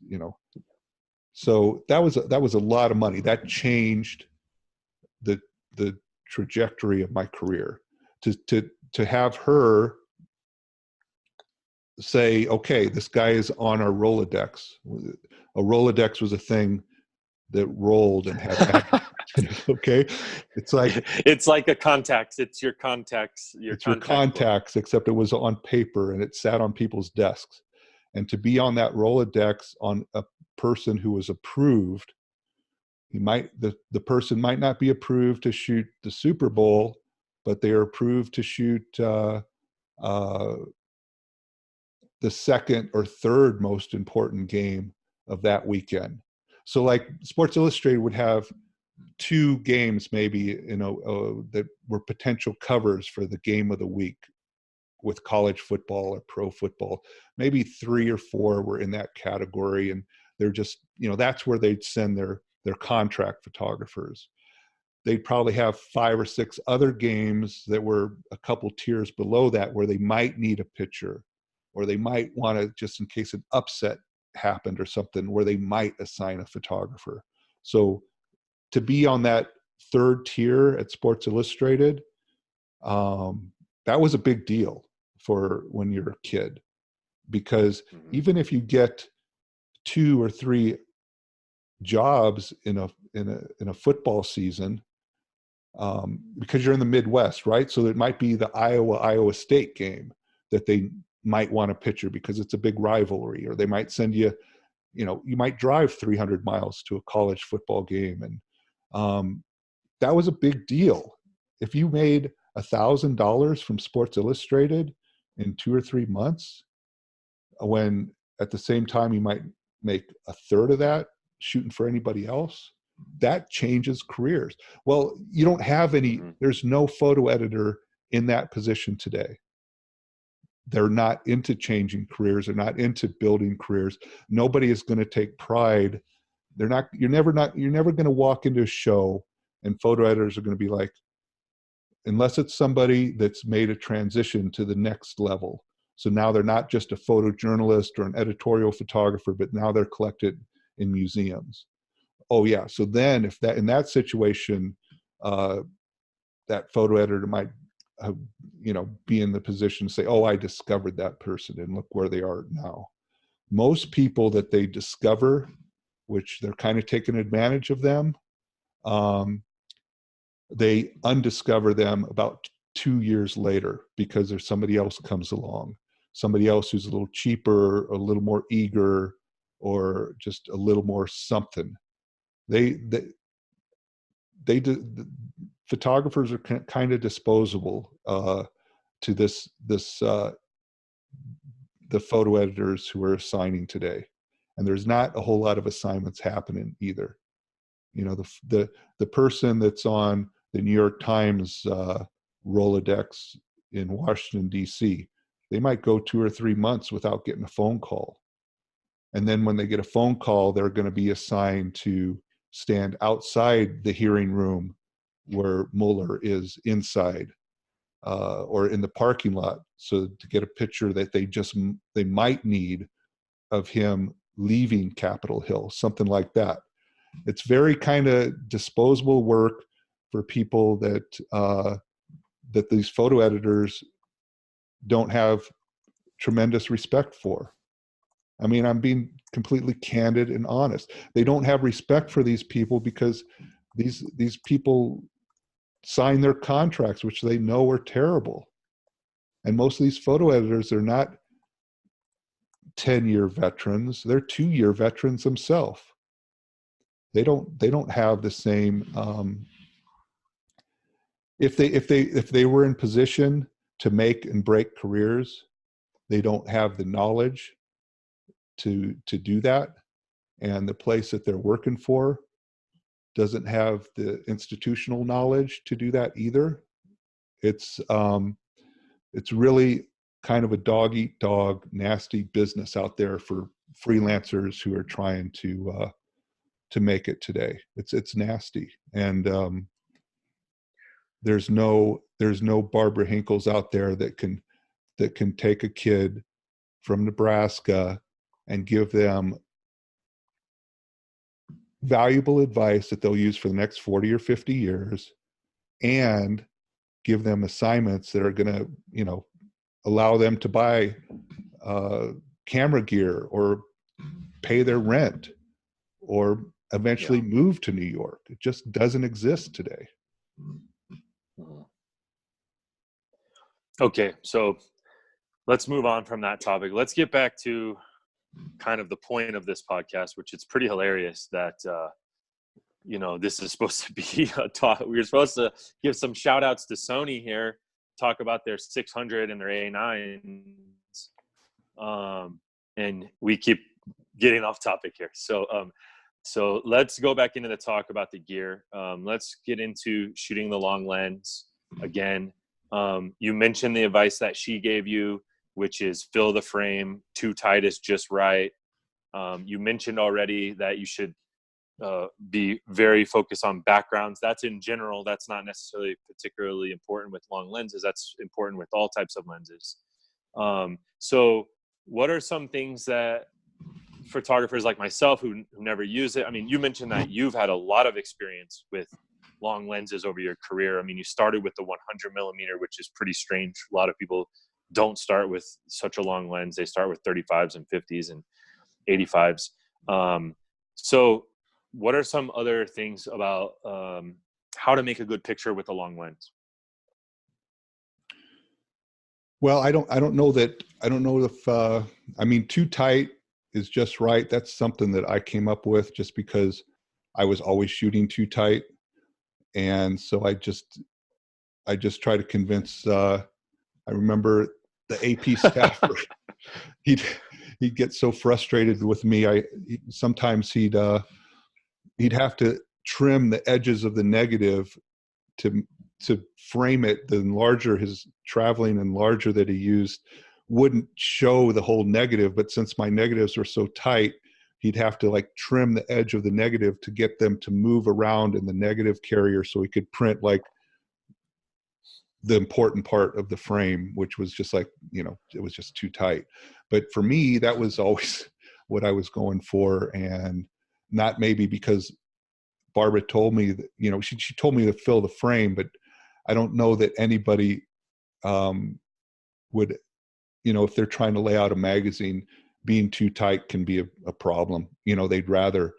So that was a lot of money. That changed the the trajectory of my career. To have her say, okay, this guy is on our Rolodex. A Rolodex was a thing that rolled and had okay, it's like It's like a contacts. It's your contacts. Your it's your contact book. contacts, except it was on paper and it sat on people's desks. And to be on that Rolodex on a person who was approved, the person might not be approved to shoot the Super Bowl, but they are approved to shoot uh, the second or third most important game of that weekend. So like Sports Illustrated would have two games maybe, that were potential covers for the game of the week with college football or pro football. Maybe three or four were in that category, and they're just, that's where they'd send their contract photographers. They'd probably have 5 or 6 other games that were a couple tiers below that where they might need a pitcher, or they might want to, just in case an upset happened or something, where they might assign a photographer. So to be on that third tier at Sports Illustrated, that was a big deal for when you're a kid, because even if you get 2 or 3 jobs in a football season, because you're in the Midwest, right? So it might be the Iowa State game that they might want a pitcher because it's a big rivalry, or they might send you, you might drive 300 miles to a college football game, and that was a big deal. If you made $1,000 from Sports Illustrated in 2 or 3 months, when at the same time you might make a third of that shooting for anybody else, that changes careers. Well, you don't have any, there's no photo editor in that position today. They're not into changing careers. They're not into building careers. Nobody is going to take pride. You're never going to walk into a show and photo editors are going to be like, unless it's somebody that's made a transition to the next level. So now they're not just a photojournalist or an editorial photographer, but now they're collected in museums. Oh yeah. So then if that, in that situation, that photo editor might be in the position to say, oh, I discovered that person and look where they are now. Most people that they discover, which they're kind of taking advantage of them, they undiscover them about 2 years later because there's somebody else comes along, somebody else who's a little cheaper, a little more eager, or just a little more something. Photographers are kind of disposable to the photo editors who are assigning today, and there's not a whole lot of assignments happening either. The person that's on the New York Times Rolodex in Washington D.C., they might go 2 or 3 months without getting a phone call, and then when they get a phone call, they're going to be assigned to stand outside the hearing room where Mueller is inside, or in the parking lot, so to get a picture that they might need of him leaving Capitol Hill, something like that. It's very kind of disposable work for people that these photo editors don't have tremendous respect for. I mean, I'm being completely candid and honest. They don't have respect for these people because these people sign their contracts, which they know are terrible. And most of these photo editors are not 10-year veterans; they're 2-year veterans themselves. They don't have the same. If they were in position to make and break careers, they don't have the knowledge to do that, and the place that they're working for doesn't have the institutional knowledge to do that either. It's really kind of a dog eat dog, nasty business out there for freelancers who are trying to make it today. It's nasty, and there's no Barbara Hinkles out there that can take a kid from Nebraska and give them valuable advice that they'll use for the next 40 or 50 years, and give them assignments that are going to, you know, allow them to buy camera gear or pay their rent or eventually move to New York. It just doesn't exist today. Okay, so let's move on from that topic. Let's get back to kind of the point of this podcast, which it's pretty hilarious that you know, this is supposed to be a talk. We're supposed to give some shout outs to Sony here, talk about their 600 and their A9s. And we keep getting off topic here. So let's go back into the talk about the gear. Let's get into shooting the long lens again. You mentioned the advice that she gave you, which is fill the frame, too tight is just right. You mentioned already that you should be very focused on backgrounds. That's in general. That's not necessarily particularly important with long lenses. That's important with all types of lenses. So what are some things that photographers like myself who never use it? I mean, you mentioned that you've had a lot of experience with long lenses over your career. I mean, you started with the 100 millimeter, which is pretty strange. A lot of people don't start with such a long lens. They start with 35s and 50s and 85s. So what are some other things about how to make a good picture with a long lens? Well, I don't know if, I mean, too tight is just right. That's something that I came up with just because I was always shooting too tight. And so I just try to convince, I remember the AP staffer, he'd get so frustrated with me. Sometimes he'd have to trim the edges of the negative to frame it. The enlarger, his traveling enlarger that he used, wouldn't show the whole negative, but since my negatives were so tight, he'd have to like trim the edge of the negative to get them to move around in the negative carrier so he could print like the important part of the frame, which was just like, you know, it was just too tight. But for me, that was always what I was going for, and not maybe because Barbara told me that, you know, she told me to fill the frame, but I don't know that anybody would, you know, if they're trying to lay out a magazine, being too tight can be a problem. You know, they'd rather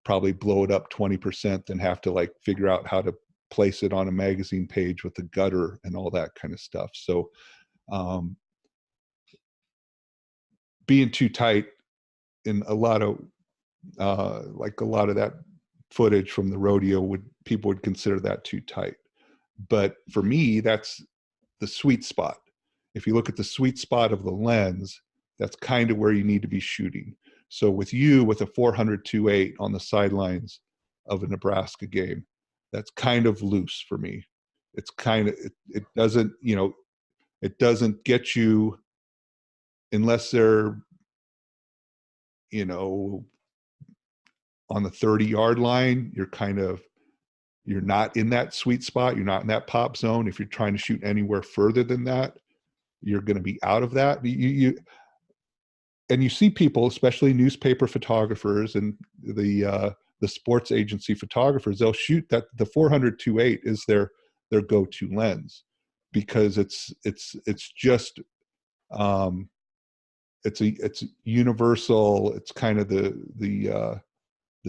probably blow it up 20% than have to like figure out how to place it on a magazine page with the gutter and all that kind of stuff. So being too tight in a lot of that footage from the rodeo, people would consider that too tight. But for me, that's the sweet spot. If you look at the sweet spot of the lens, that's kind of where you need to be shooting. So with a 400-2.8 on the sidelines of a Nebraska game, that's kind of loose for me. It's kind of, it doesn't, you know, it doesn't get you, unless they're, you know, on the 30-yard line, you're not in that sweet spot. You're not in that pop zone. If you're trying to shoot anywhere further than that, you're going to be out of that. And you see people, especially newspaper photographers and the sports agency photographers, they'll shoot that the 400-2.8 is their go-to lens, because it's just it's universal. It's kind of the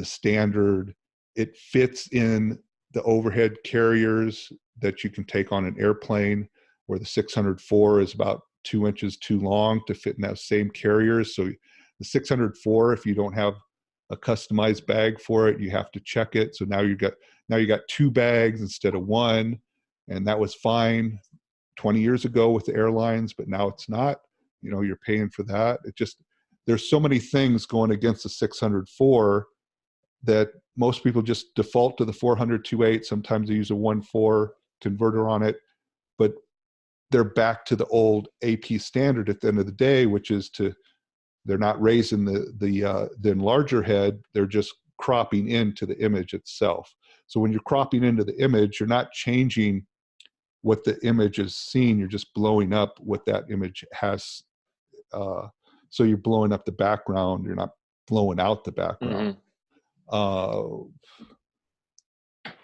standard. It fits in the overhead carriers that you can take on an airplane, where the 604 is about 2 inches too long to fit in that same carriers. So the 604, if you don't have a customized bag for it, you have to check it. So now you got 2 bags instead of 1, and that was fine 20 years ago with the airlines, but now it's not. You know, you're paying for that. There's so many things going against the 604 that most people just default to the 400-2.8. Sometimes they use a 1.4 converter on it, but they're back to the old AP standard at the end of the day, which is they're not raising the enlarger head, they're just cropping into the image itself. So when you're cropping into the image, you're not changing what the image is seeing, you're just blowing up what that image has. So you're blowing up the background, you're not blowing out the background. Uh,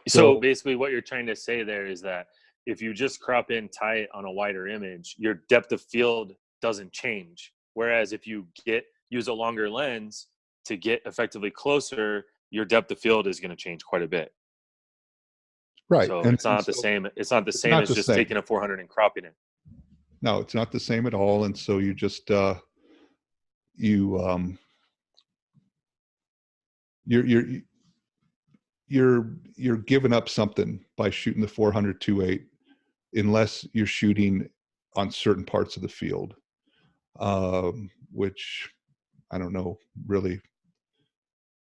So so basically what you're trying to say there is that if you just crop in tight on a wider image, your depth of field doesn't change. Whereas if you use a longer lens to get effectively closer, your depth of field is going to change quite a bit. right, So and, it's not the so same. It's not the it's same not as the just same. taking a 400 and cropping it. No, it's not the same at all. And so you just you you're you're giving up something by shooting the 400-2.8 unless you're shooting on certain parts of the field, which I don't know really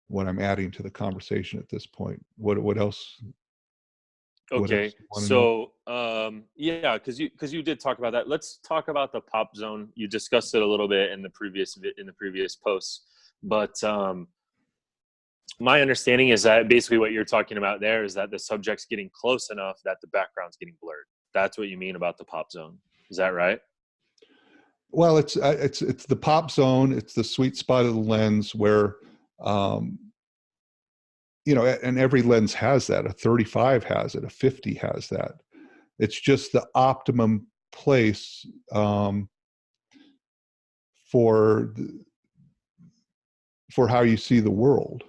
what I'm adding to the conversation at this point. What else? What else Okay, do you want to know? so yeah, because you did talk about that. Let's talk about the pop zone. You discussed it a little bit in the previous posts, but my understanding is that basically what you're talking about there is that the subject's getting close enough that the background's getting blurred. That's what you mean about the pop zone. Is that right? Well, it's the pop zone. It's the sweet spot of the lens where, um, and every lens has that. A 35 has it. A 50 has that. It's just the optimum place for for how you see the world.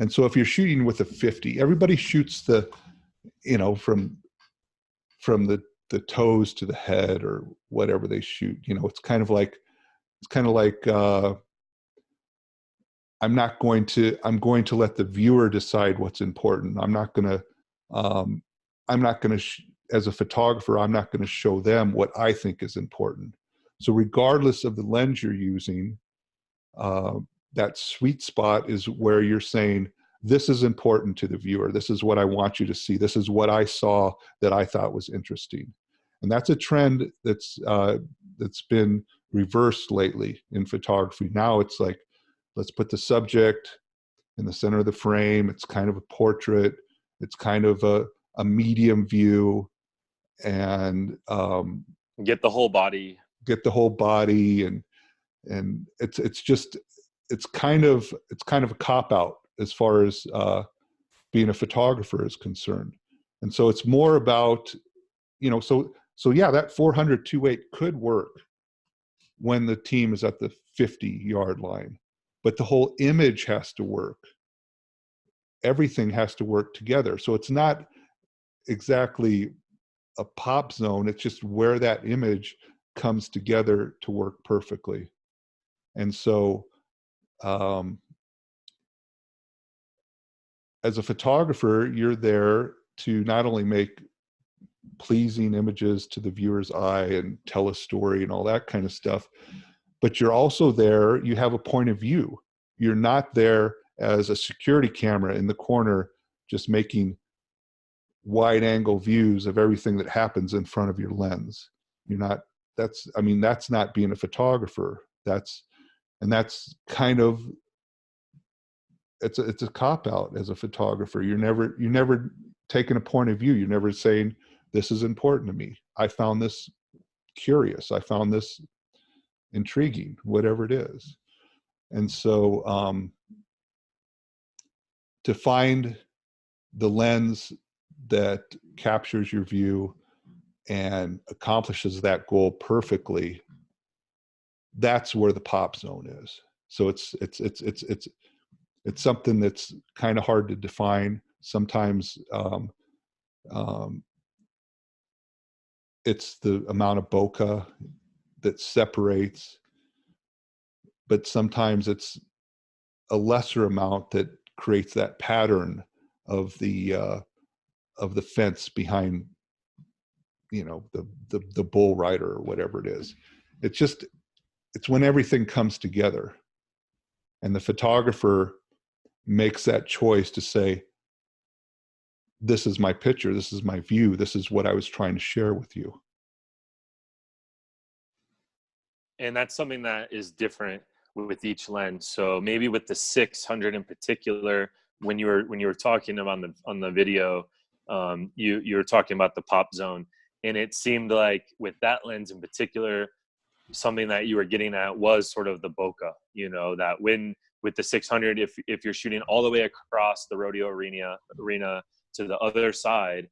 And so if you're shooting with a 50, everybody shoots from the toes to the head or whatever they shoot. It's kind of like I'm going to let the viewer decide what's important. Um, I'm not going to as a photographer, I'm not going to show them what I think is important. So regardless of the lens you're using, uh, that sweet spot is where you're saying, this is important to the viewer. This is what I want you to see. This is what I saw that I thought was interesting. And that's a trend that's been reversed lately in photography. Now it's like, let's put the subject in the center of the frame. It's kind of a portrait. It's kind of a medium view, and Get the whole body. get the whole body, and it's kind of a cop out as far as being a photographer is concerned. And so it's more about, so yeah, that 400-2.8 could work when the team is at the 50-yard line, but the whole image has to work. Everything has to work together. So it's not exactly a pop zone. It's just where that image comes together to work perfectly. And so, as a photographer, you're there to not only make pleasing images to the viewer's eye and tell a story and all that kind of stuff, but you're also there, you have a point of view. You're not there as a security camera in the corner just making wide angle views of everything that happens in front of your lens. You're not, that's not being a photographer. That's kind of, it's a cop out as a photographer. You're never taking a point of view. You're never saying, this is important to me. I found this curious. I found this intriguing, whatever it is. And so to find the lens that captures your view and accomplishes that goal perfectly, that's where the pop zone is. So it's something that's kind of hard to define. Sometimes it's the amount of bokeh that separates, but sometimes it's a lesser amount that creates that pattern of the fence behind, the bull rider or whatever it is. It's when everything comes together, and the photographer makes that choice to say, this is my picture, this is my view, this is what I was trying to share with you. And that's something that is different with each lens. So maybe with the 600 in particular, when you were talking about on the video, you were talking about the pop zone, and it seemed like with that lens in particular, something that you were getting at was sort of the bokeh. That when with the 600, if you're shooting all the way across the rodeo arena to the other side,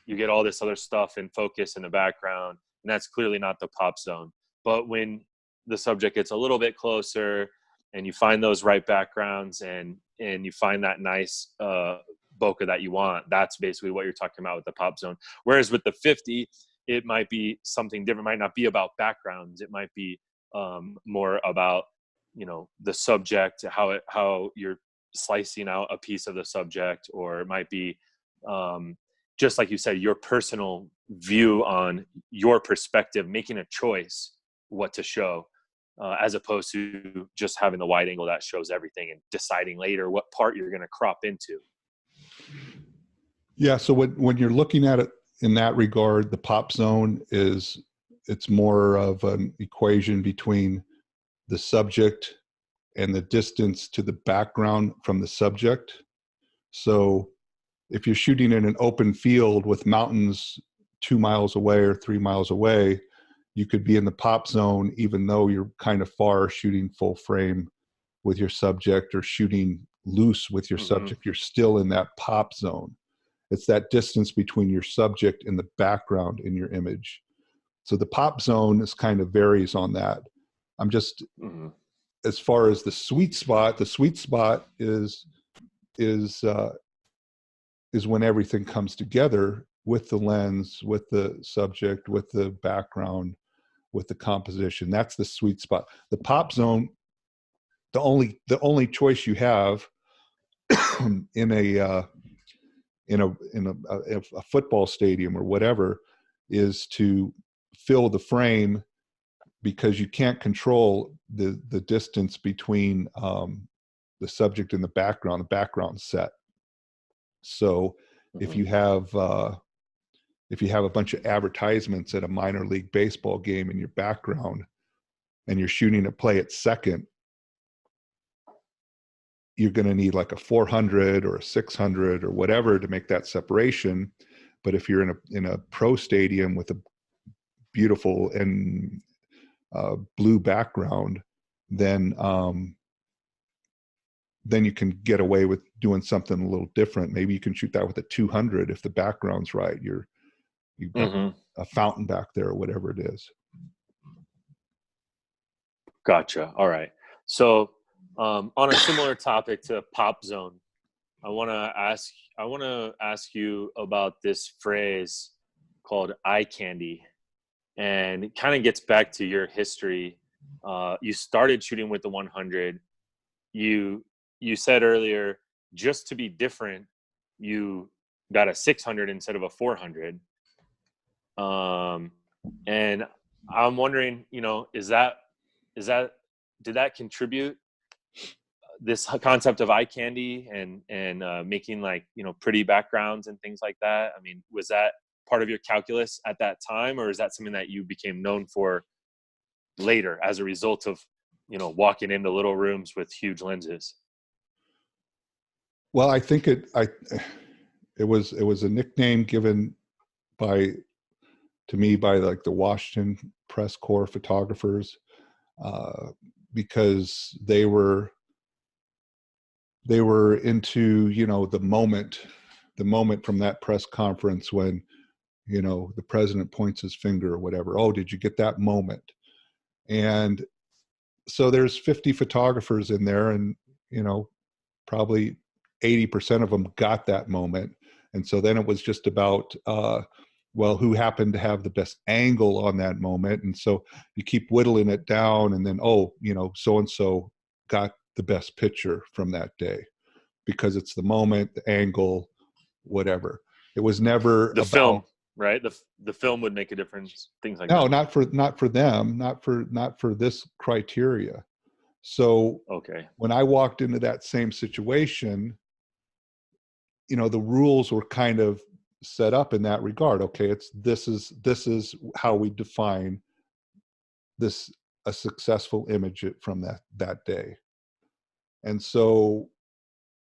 you get all this other stuff in focus in the background, and that's clearly not the pop zone. But when the subject gets a little bit closer and you find those right backgrounds and you find that nice bokeh that you want, that's basically what you're talking about with the pop zone. Whereas with the 50, it might be something different. It might not be about backgrounds. It might be more about, you know, the subject, how you're slicing out a piece of the subject, or it might be just like you said, your personal view on your perspective, making a choice what to show, as opposed to just having the wide angle that shows everything and deciding later what part you're going to crop into. Yeah. So when you're looking at it in that regard, the pop zone it's more of an equation between the subject and the distance to the background from the subject. So if you're shooting in an open field with mountains 2 miles away or 3 miles away, you could be in the pop zone, even though you're kind of far shooting full frame with your subject or shooting loose with your subject. You're still in that pop zone. It's that distance between your subject and the background in your image. So the pop zone is kind of varies on that. I'm just, as far as the sweet spot is when everything comes together with the lens, with the subject, with the background, with the composition. That's the sweet spot. The pop zone, the only choice you have in a football stadium or whatever is to fill the frame, because you can't control the distance between the subject and the background set. So if you have a bunch of advertisements at a minor league baseball game in your background and you're shooting a play at second, you're going to need like a 400 or a 600 or whatever to make that separation. But if you're in a pro stadium with a beautiful and blue background, then you can get away with doing something a little different. Maybe you can shoot that with a 200 if the background's right. You've got a fountain back there or whatever it is. Gotcha. All right. So on a similar topic to pop zone, I want to ask you about this phrase called eye candy, and it kind of gets back to your history. You started shooting with the 100. You said earlier, just to be different, you got a 600 instead of a 400. And I'm wondering, you know, did that contribute, this concept of eye candy and making, like, you know, pretty backgrounds and things like that? I mean, was that part of your calculus at that time, or is that something that you became known for later as a result of, you know, walking into little rooms with huge lenses? Well, I think it was a nickname given to me by like the Washington Press Corps photographers, because they were into, you know, the moment from that press conference when, you know, the president points his finger or whatever. Oh, did you get that moment? And so there's 50 photographers in there, and, you know, probably 80% of them got that moment. And so then it was just about, well, who happened to have the best angle on that moment? And so you keep whittling it down, and then, oh, you know, so-and-so got the best picture from that day because it's the moment, the angle, whatever. It was never The about film, right? The film would make a difference, things like no, that. not for them, not for this criteria. So Okay. when I walked into that same situation, you know, the rules were kind of set up in that regard. Okay, this is how we define this, a successful image from that day. And so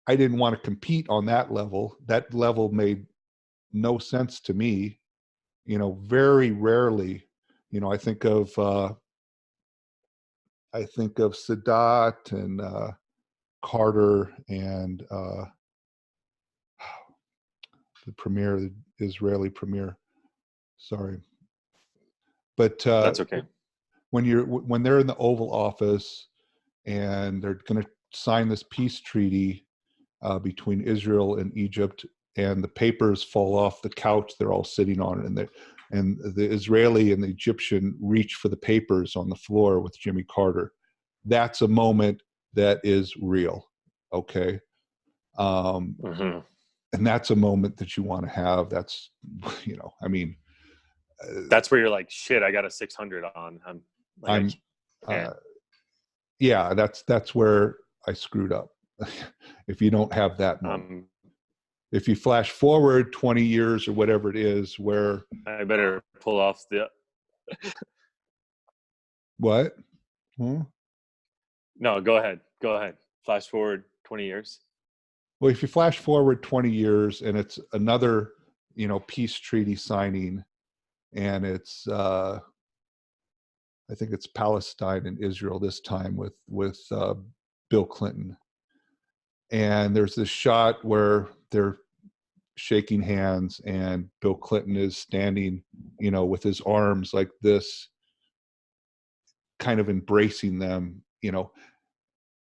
I didn't want to compete on that level. That level made no sense to me. You know, very rarely, you know, I think of Sadat and Carter and the Israeli premier. Sorry, but That's okay. when they're in the Oval Office and they're going to sign this peace treaty between Israel and Egypt, and the papers fall off the couch they're all sitting on, and the Israeli and the Egyptian reach for the papers on the floor with Jimmy Carter. That's a moment that is real, okay? Mm-hmm. And that's a moment that you want to have. That's, I mean, that's where you're like, shit, I got a 600 on. Yeah, that's where I screwed up. If you don't have that moment. If you flash forward 20 years or whatever it is, where I better pull off the. What? No, go ahead. Flash forward 20 years. Well, if you flash forward 20 years and it's another, peace treaty signing, and it's, I think it's Palestine and Israel this time with Bill Clinton. And there's this shot where they're shaking hands and Bill Clinton is standing, with his arms like this, kind of embracing them,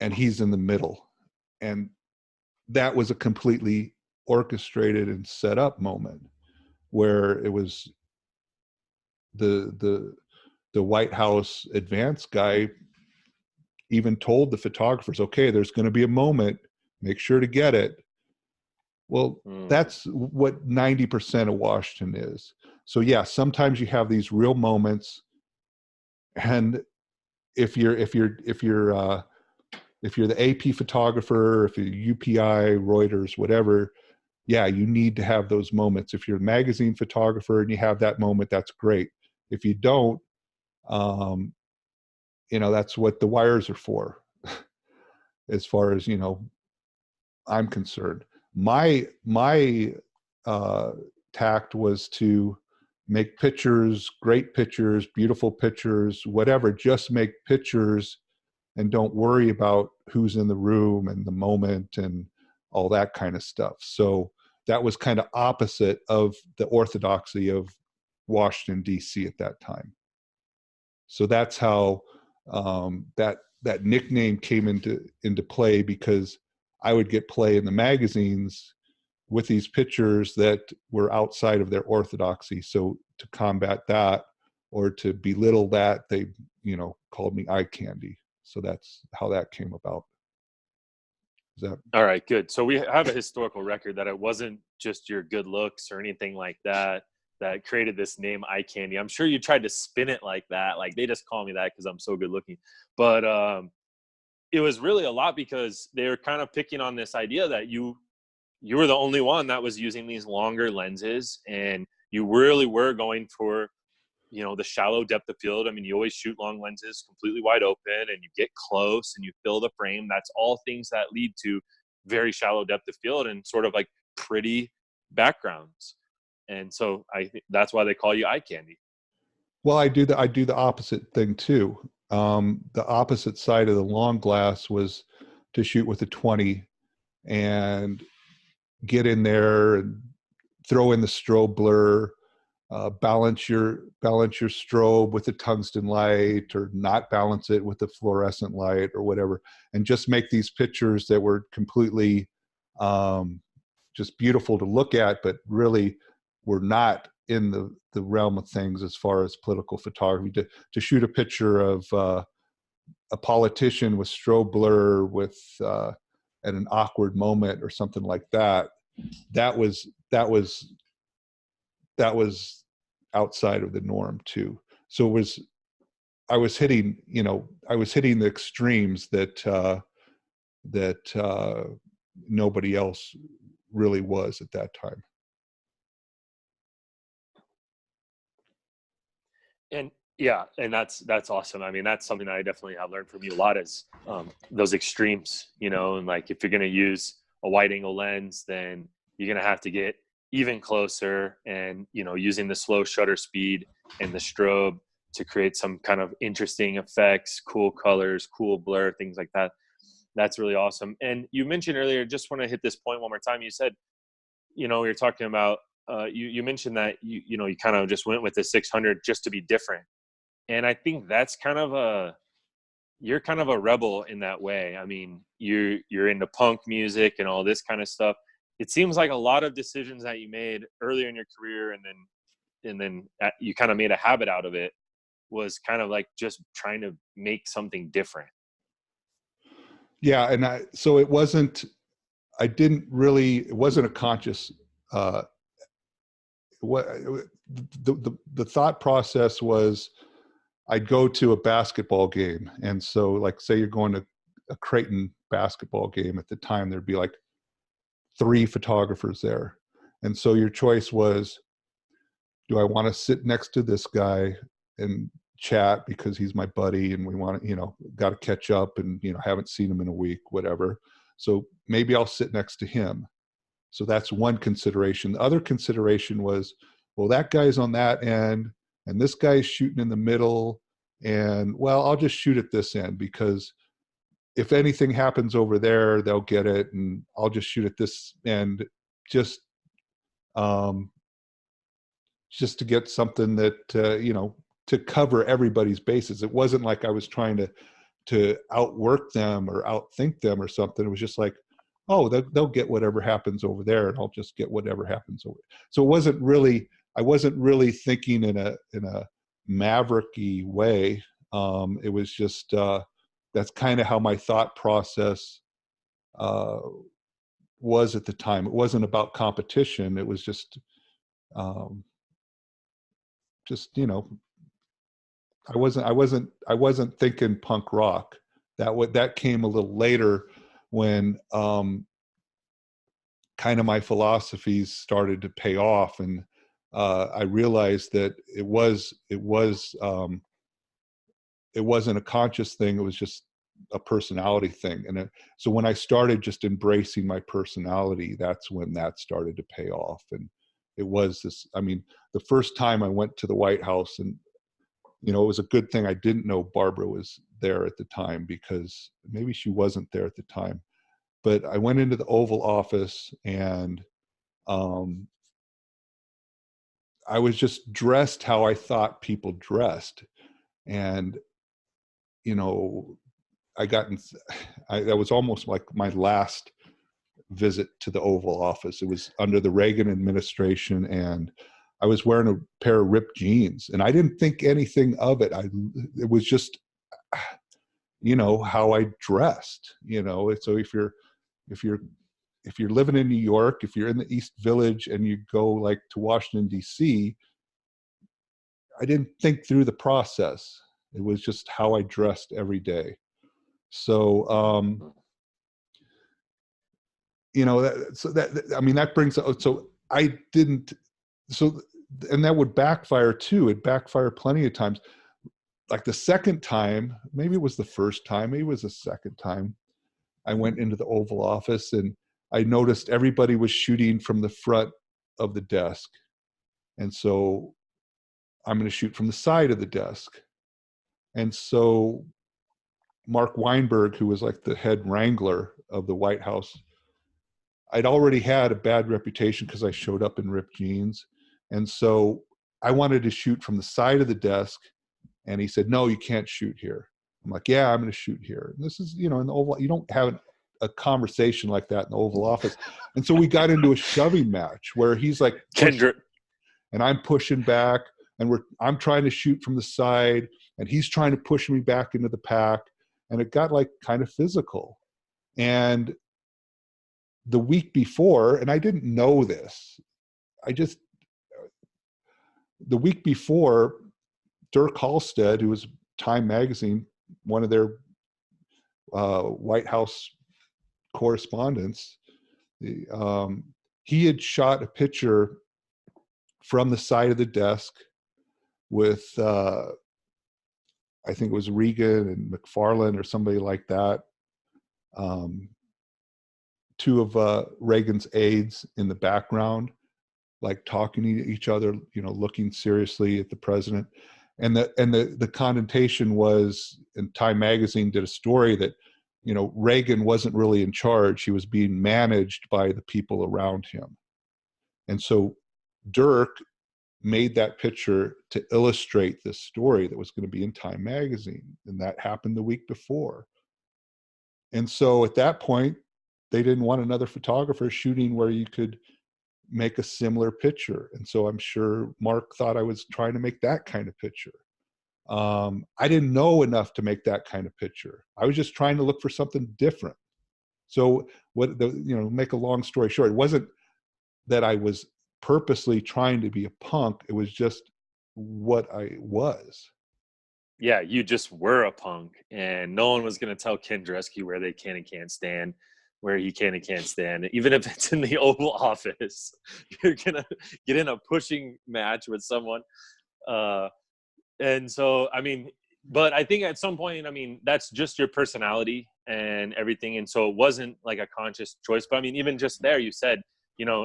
and he's in the middle. And that was a completely orchestrated and set up moment where it was the White House advance guy even told the photographers, okay, there's going to be a moment, make sure to get it. Well, that's what 90% of Washington is. So yeah, sometimes you have these real moments, and if you're the AP photographer, if you're UPI, Reuters, whatever, yeah, you need to have those moments. If you're a magazine photographer and you have that moment, that's great. If you don't, that's what the wires are for, as far as, I'm concerned. My tact was to make pictures, great pictures, beautiful pictures, whatever, just make pictures and don't worry about who's in the room and the moment and all that kind of stuff. So that was kind of opposite of the orthodoxy of Washington, D.C. at that time. So that's how that nickname came into play, because I would get play in the magazines with these pictures that were outside of their orthodoxy. So to combat that or to belittle that, they, called me eye candy. So that's how that came about. All right, good. So we have a historical record that it wasn't just your good looks or anything like that that created this name eye candy. I'm sure you tried to spin it like that. Like, they just call me that because I'm so good looking. But it was really a lot because they were kind of picking on this idea that you were the only one that was using these longer lenses, and you really were going for, the shallow depth of field. I mean, you always shoot long lenses completely wide open, and you get close and you fill the frame. That's all things that lead to very shallow depth of field and sort of like pretty backgrounds. And so I think that's why they call you eye candy. Well, I do the opposite thing too. The opposite side of the long glass was to shoot with a 20 and get in there and throw in the strobe blur, balance your strobe with a tungsten light, or not balance it with a fluorescent light or whatever, and just make these pictures that were completely just beautiful to look at, but really were not in the realm of things as far as political photography. To shoot a picture of a politician with strobe blur with at an awkward moment or something like that, that was outside of the norm too. So I was hitting the extremes that nobody else really was at that time. And yeah, and that's awesome. I mean, that's something that I definitely have learned from you a lot, is those extremes, and like, if you're going to use a wide angle lens, then you're going to have to get even closer, and using the slow shutter speed and the strobe to create some kind of interesting effects, cool colors, cool blur, things like that. That's really awesome. And you mentioned earlier, just want to hit this point one more time. You said, you're talking about, you mentioned that you kind of just went with the 600 just to be different. And I think that's you're kind of a rebel in that way. I mean, you're into punk music and all this kind of stuff. It seems like a lot of decisions that you made earlier in your career, and then you kind of made a habit out of it, was kind of like just trying to make something different. Yeah, and so it wasn't. It wasn't a conscious. What the thought process was, I'd go to a basketball game, and so like say you're going to a Creighton basketball game. At the time, there'd be like 3 photographers there, and so your choice was, do I want to sit next to this guy and chat because he's my buddy and we want to, got to catch up and, haven't seen him in a week, whatever. So maybe I'll sit next to him. So that's one consideration. The other consideration was, well, that guy's on that end and this guy's shooting in the middle. And well, I'll just shoot at this end because if anything happens over there, they'll get it. And I'll just shoot at this end just to get something that, to cover everybody's bases. It wasn't like I was trying to outwork them or outthink them or something. It was just like, oh, they'll get whatever happens over there and I'll just get whatever happens over there. So I wasn't really thinking in a mavericky way. It was just, that's kind of how my thought process was at the time. It wasn't about competition. It was just I wasn't thinking punk rock. That came a little later when kind of my philosophies started to pay off, and I realized that it wasn't a conscious thing. It was just a personality thing. And so when I started just embracing my personality, that's when that started to pay off. And it was this, I mean, the first time I went to the White House, and, it was a good thing I didn't know Barbara was there at the time, because maybe she wasn't there at the time. But I went into the Oval Office, and I was just dressed how I thought people dressed. And, that was almost like my last visit to the Oval Office. It was under the Reagan administration, and I was wearing a pair of ripped jeans, and I didn't think anything of it. It was just, how I dressed. So if you're living in New York, if you're in the East Village and you go like to Washington D.C., I didn't think through the process. It was just how I dressed every day. So, that brings, so I didn't, and that would backfire too. It backfired plenty of times. Like the second time, maybe it was the first time, maybe it was the second time, I went into the Oval Office and I noticed everybody was shooting from the front of the desk. And so I'm going to shoot from the side of the desk. And so Mark Weinberg, who was like the head wrangler of the White House, I'd already had a bad reputation because I showed up in ripped jeans. And so I wanted to shoot from the side of the desk. And he said, no, you can't shoot here. I'm like, yeah, I'm going to shoot here. And this is, in the Oval, you don't have a conversation like that in the Oval Office. And so we got into a shoving match where he's like, and I'm pushing back, and I'm trying to shoot from the side, and he's trying to push me back into the pack. And it got like kind of physical. And the week before, and I didn't know this, the week before, Dirk Halstead, who was Time Magazine, one of their White House correspondents, he had shot a picture from the side of the desk with, I think it was Reagan and McFarlane or somebody like that. Two of Reagan's aides in the background, like talking to each other, looking seriously at the president. And the connotation was, and Time Magazine did a story that Reagan wasn't really in charge. He was being managed by the people around him. And so Dirk made that picture to illustrate this story that was going to be in Time magazine. And that happened the week before. And so at that point, they didn't want another photographer shooting where you could make a similar picture. And so I'm sure Mark thought I was trying to make that kind of picture. I didn't know enough to make that kind of picture. I was just trying to look for something different. So make a long story short, it wasn't that I was purposely trying to be a punk. It was just what I was. Yeah, you just were a punk, and no one was going to tell Ken Jarecke where they can and can't stand, where he can and can't stand. Even if it's in the Oval Office, you're going to get in a pushing match with someone. And so, but I think at some point, that's just your personality and everything. And so it wasn't like a conscious choice. But even just there, you said,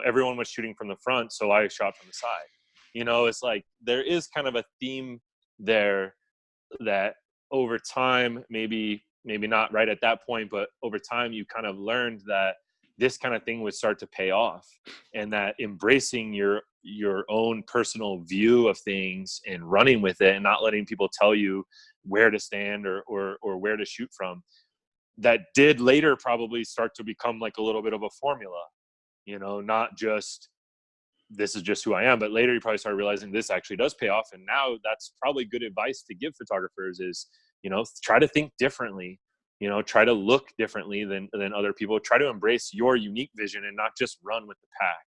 everyone was shooting from the front, so I shot from the side. It's like there is kind of a theme there that over time, maybe not right at that point, but over time you kind of learned that this kind of thing would start to pay off, and that embracing your own personal view of things and running with it and not letting people tell you where to stand or where to shoot from, that did later probably start to become like a little bit of a formula, not just this is just who I am, but later you probably start realizing this actually does pay off. And now that's probably good advice to give photographers is, try to think differently, try to look differently than other people, try to embrace your unique vision and not just run with the pack.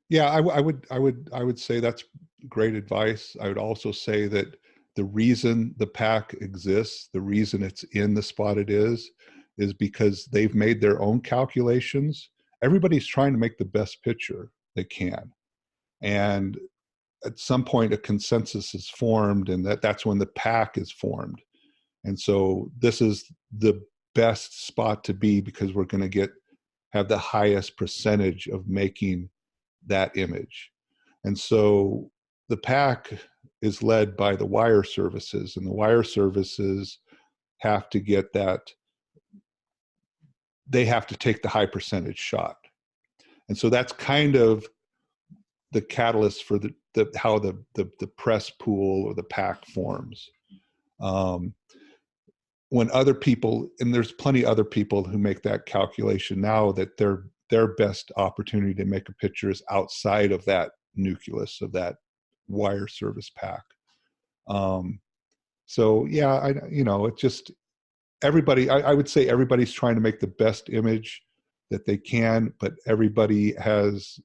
Yeah, I would say that's great advice. I would also say that the reason the pack exists, the reason it's in the spot it is because they've made their own calculations. Everybody's trying to make the best picture they can. And at some point, a consensus is formed, and that's when the pack is formed. And so this is the best spot to be because we're going to have the highest percentage of making that image. And so the pack is led by the wire services, and the wire services have to get that. They have to take the high percentage shot. And so that's kind of the catalyst for how the press pool or the pack forms. When other people, and there's plenty of other people who make that calculation now, that their best opportunity to make a picture is outside of that nucleus of that wire service pack. So yeah, it's just everybody. I would say everybody's trying to make the best image that they can, but everybody has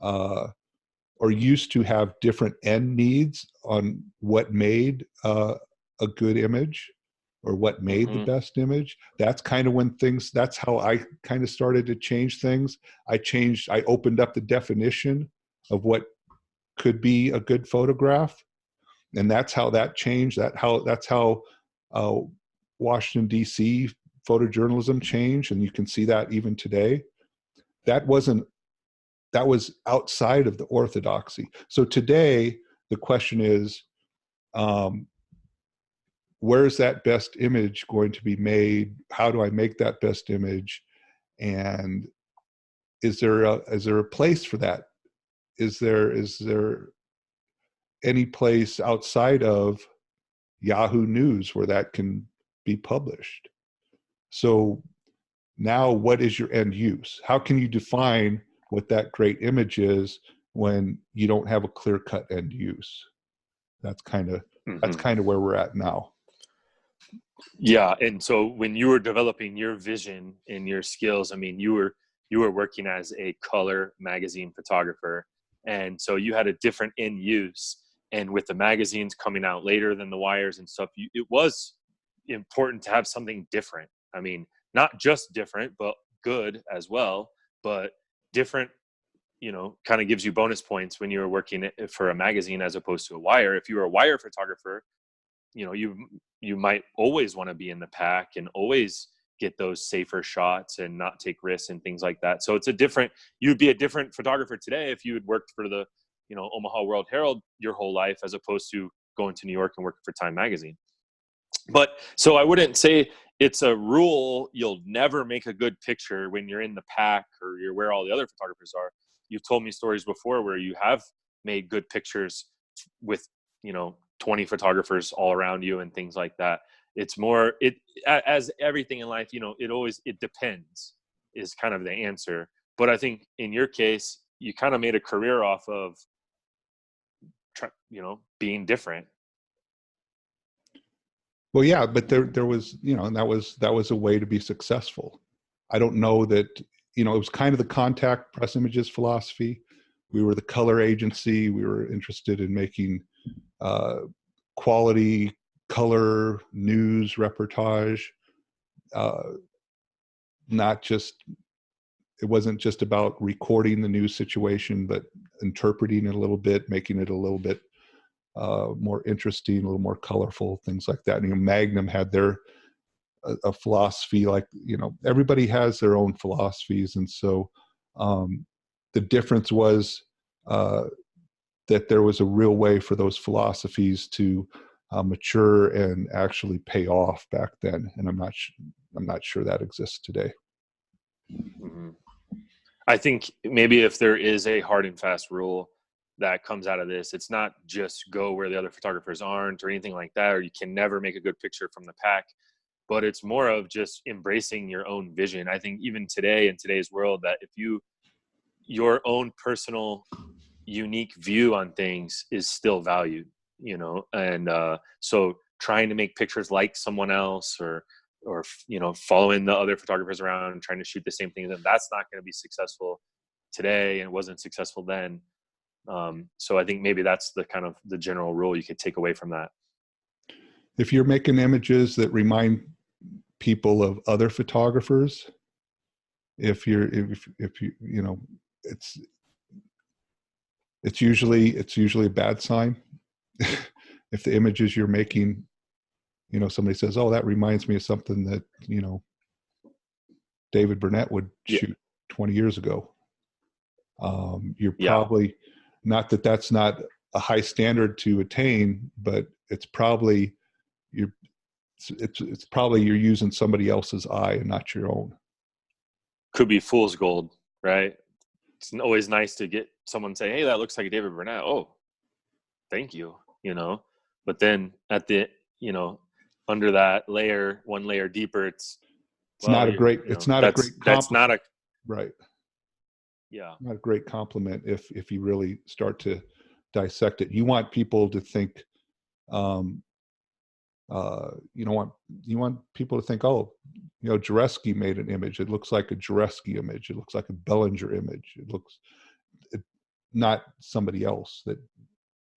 or used to have different end needs on what made a good image or what made the best image. That's kind of when that's how I kind of started to change things. I opened up the definition of what could be a good photograph. And that's how that changed. That's how Washington, D.C. photojournalism changed. And you can see that even today. That was outside of the orthodoxy. So today, the question is, where's that best image going to be made? How do I make that best image? And is there a place for that? Is there any place outside of Yahoo News where that can be published? So now what is your end use? How can you define what that great image is when you don't have a clear-cut end use? That's kind of where we're at now. Yeah, and so when you were developing your vision and your skills, you were working as a color magazine photographer, and so you had a different end use. And with the magazines coming out later than the wires and stuff, it was important to have something different. Not just different, but good as well. But different, kind of gives you bonus points when you were working for a magazine as opposed to a wire. If you were a wire photographer, you might always want to be in the pack and always get those safer shots and not take risks and things like that. So you'd be a different photographer today if you had worked for the, Omaha World Herald your whole life, as opposed to going to New York and working for Time magazine. But so I wouldn't say it's a rule. You'll never make a good picture when you're in the pack or you're where all the other photographers are. You've told me stories before where you have made good pictures with, 20 photographers all around you and things like that. It's more, as everything in life, it depends is kind of the answer. But I think in your case, you kind of made a career off of, being different. Well, yeah, but there was, and that was a way to be successful. I don't know that, it was kind of the contact press images philosophy. We were the color agency. We were interested in making quality color news reportage. Not just, it wasn't just about recording the news situation, but interpreting it a little bit, making it a little bit more interesting, a little more colorful, things like that. Magnum had their a philosophy, like, everybody has their own philosophies. And so the difference was that there was a real way for those philosophies to mature and actually pay off back then. And I'm not sure that exists today. Mm-hmm. I think maybe if there is a hard and fast rule that comes out of this, it's not just go where the other photographers aren't or anything like that, or you can never make a good picture from the pack, but it's more of just embracing your own vision. I think even today, in today's world, that if your own personal unique view on things is still valued, and so trying to make pictures like someone else, or following the other photographers around and trying to shoot the same thing, then that's not going to be successful today, and it wasn't successful then. So I think maybe that's the kind of the general rule you could take away from that. If you're making images that remind people of other photographers, if you it's usually a bad sign. If the images you're making, somebody says, "Oh, that reminds me of something that David Burnett would shoot 20 years ago." You're probably, not that that's not a high standard to attain, but it's probably it's probably you're using somebody else's eye and not your own. Could be fool's gold, right? It's always nice to get someone say, "Hey, that looks like a David Burnett." Oh, thank you. But then at the, under that layer, one layer deeper, it's not a great compliment. That's not a, right. Yeah. Not a great compliment if you really start to dissect it. You want people to think, you want people to think, "Oh, Jarecke made an image. It looks like a Jarecke image. It looks like a Bellinger image. Not somebody else that,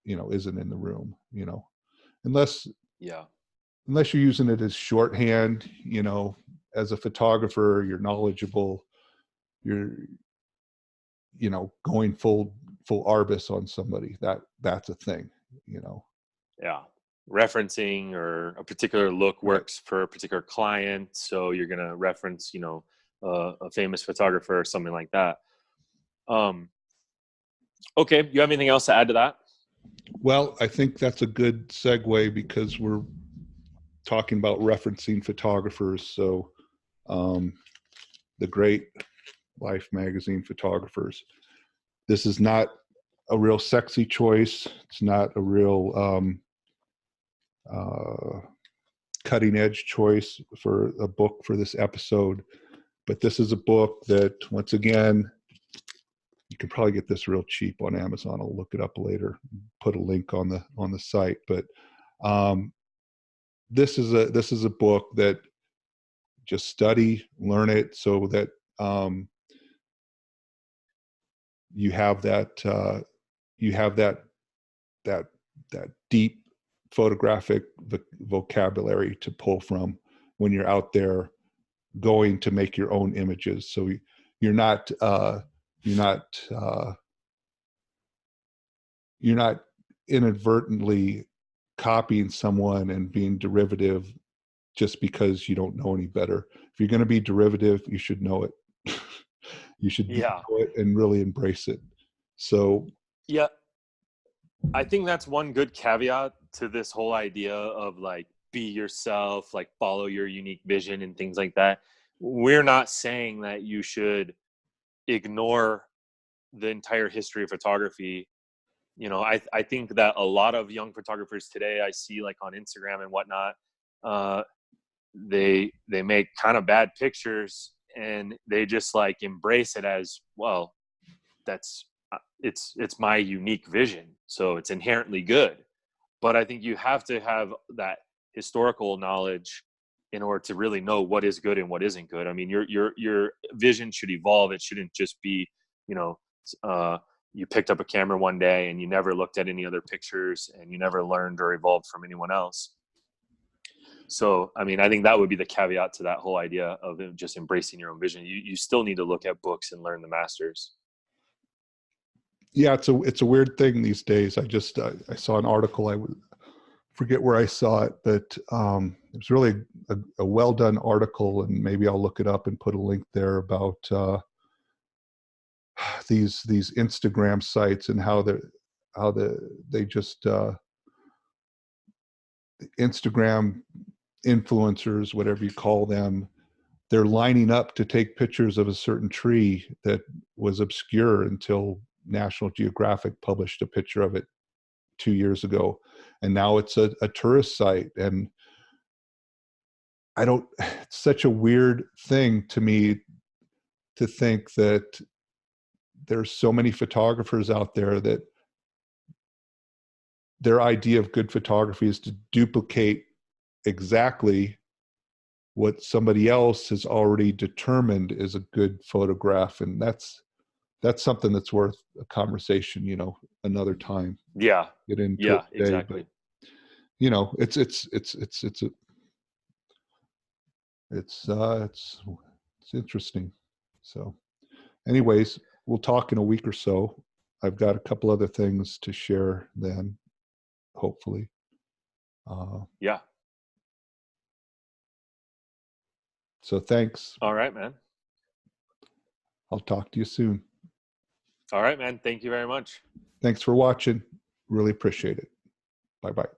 isn't in the room, unless you're using it as shorthand, as a photographer, you're knowledgeable, you're, going full Arbus on somebody, that's a thing, Yeah. Referencing, or a particular look works for a particular client. So you're going to reference, a famous photographer or something like that. Okay. You have anything else to add to that? Well, I think that's a good segue, because we're talking about referencing photographers. So the great Life magazine photographers. This is not a real sexy choice. It's not a real cutting edge choice for a book for this episode. But this is a book that, once again, you can probably get this real cheap on Amazon. I'll look it up later, put a link on the site. But this is a book that just study, learn it, so that you have that deep photographic vocabulary to pull from when you're out there going to make your own images. So you're not inadvertently copying someone and being derivative just because you don't know any better. If you're going to be derivative, you should know it. You should know it and really embrace it. So yeah, I think that's one good caveat to this whole idea of, like, be yourself, like follow your unique vision and things like that. We're not saying that you should ignore the entire history of photography. You know, I think that a lot of young photographers today I see like on Instagram and whatnot, they make kind of bad pictures and they just like embrace it as, well, that's it's my unique vision, so it's inherently good. But I think you have to have that historical knowledge in order to really know what is good and what isn't good. I mean, your vision should evolve. It shouldn't just be, you know, you picked up a camera one day and you never looked at any other pictures and you never learned or evolved from anyone else. So, I mean, I think that would be the caveat to that whole idea of just embracing your own vision. You still need to look at books and learn the masters. Yeah, it's a weird thing these days. I saw an article. I forget where I saw it, but it was really a well done article, and maybe I'll look it up and put a link there about these Instagram sites and how they just Instagram influencers, whatever you call them, they're lining up to take pictures of a certain tree that was obscure until National Geographic published a picture of it 2 years ago, and now it's a tourist site. And it's such a weird thing to me to think that there's so many photographers out there that their idea of good photography is to duplicate exactly what somebody else has already determined is a good photograph. And that's something that's worth a conversation, another time. Yeah. Get into Yeah, it today, exactly. but it's interesting. So anyways, we'll talk in a week or so. I've got a couple other things to share then, hopefully. Yeah. So thanks. All right, man. I'll talk to you soon. All right, man. Thank you very much. Thanks for watching. Really appreciate it. Bye-bye.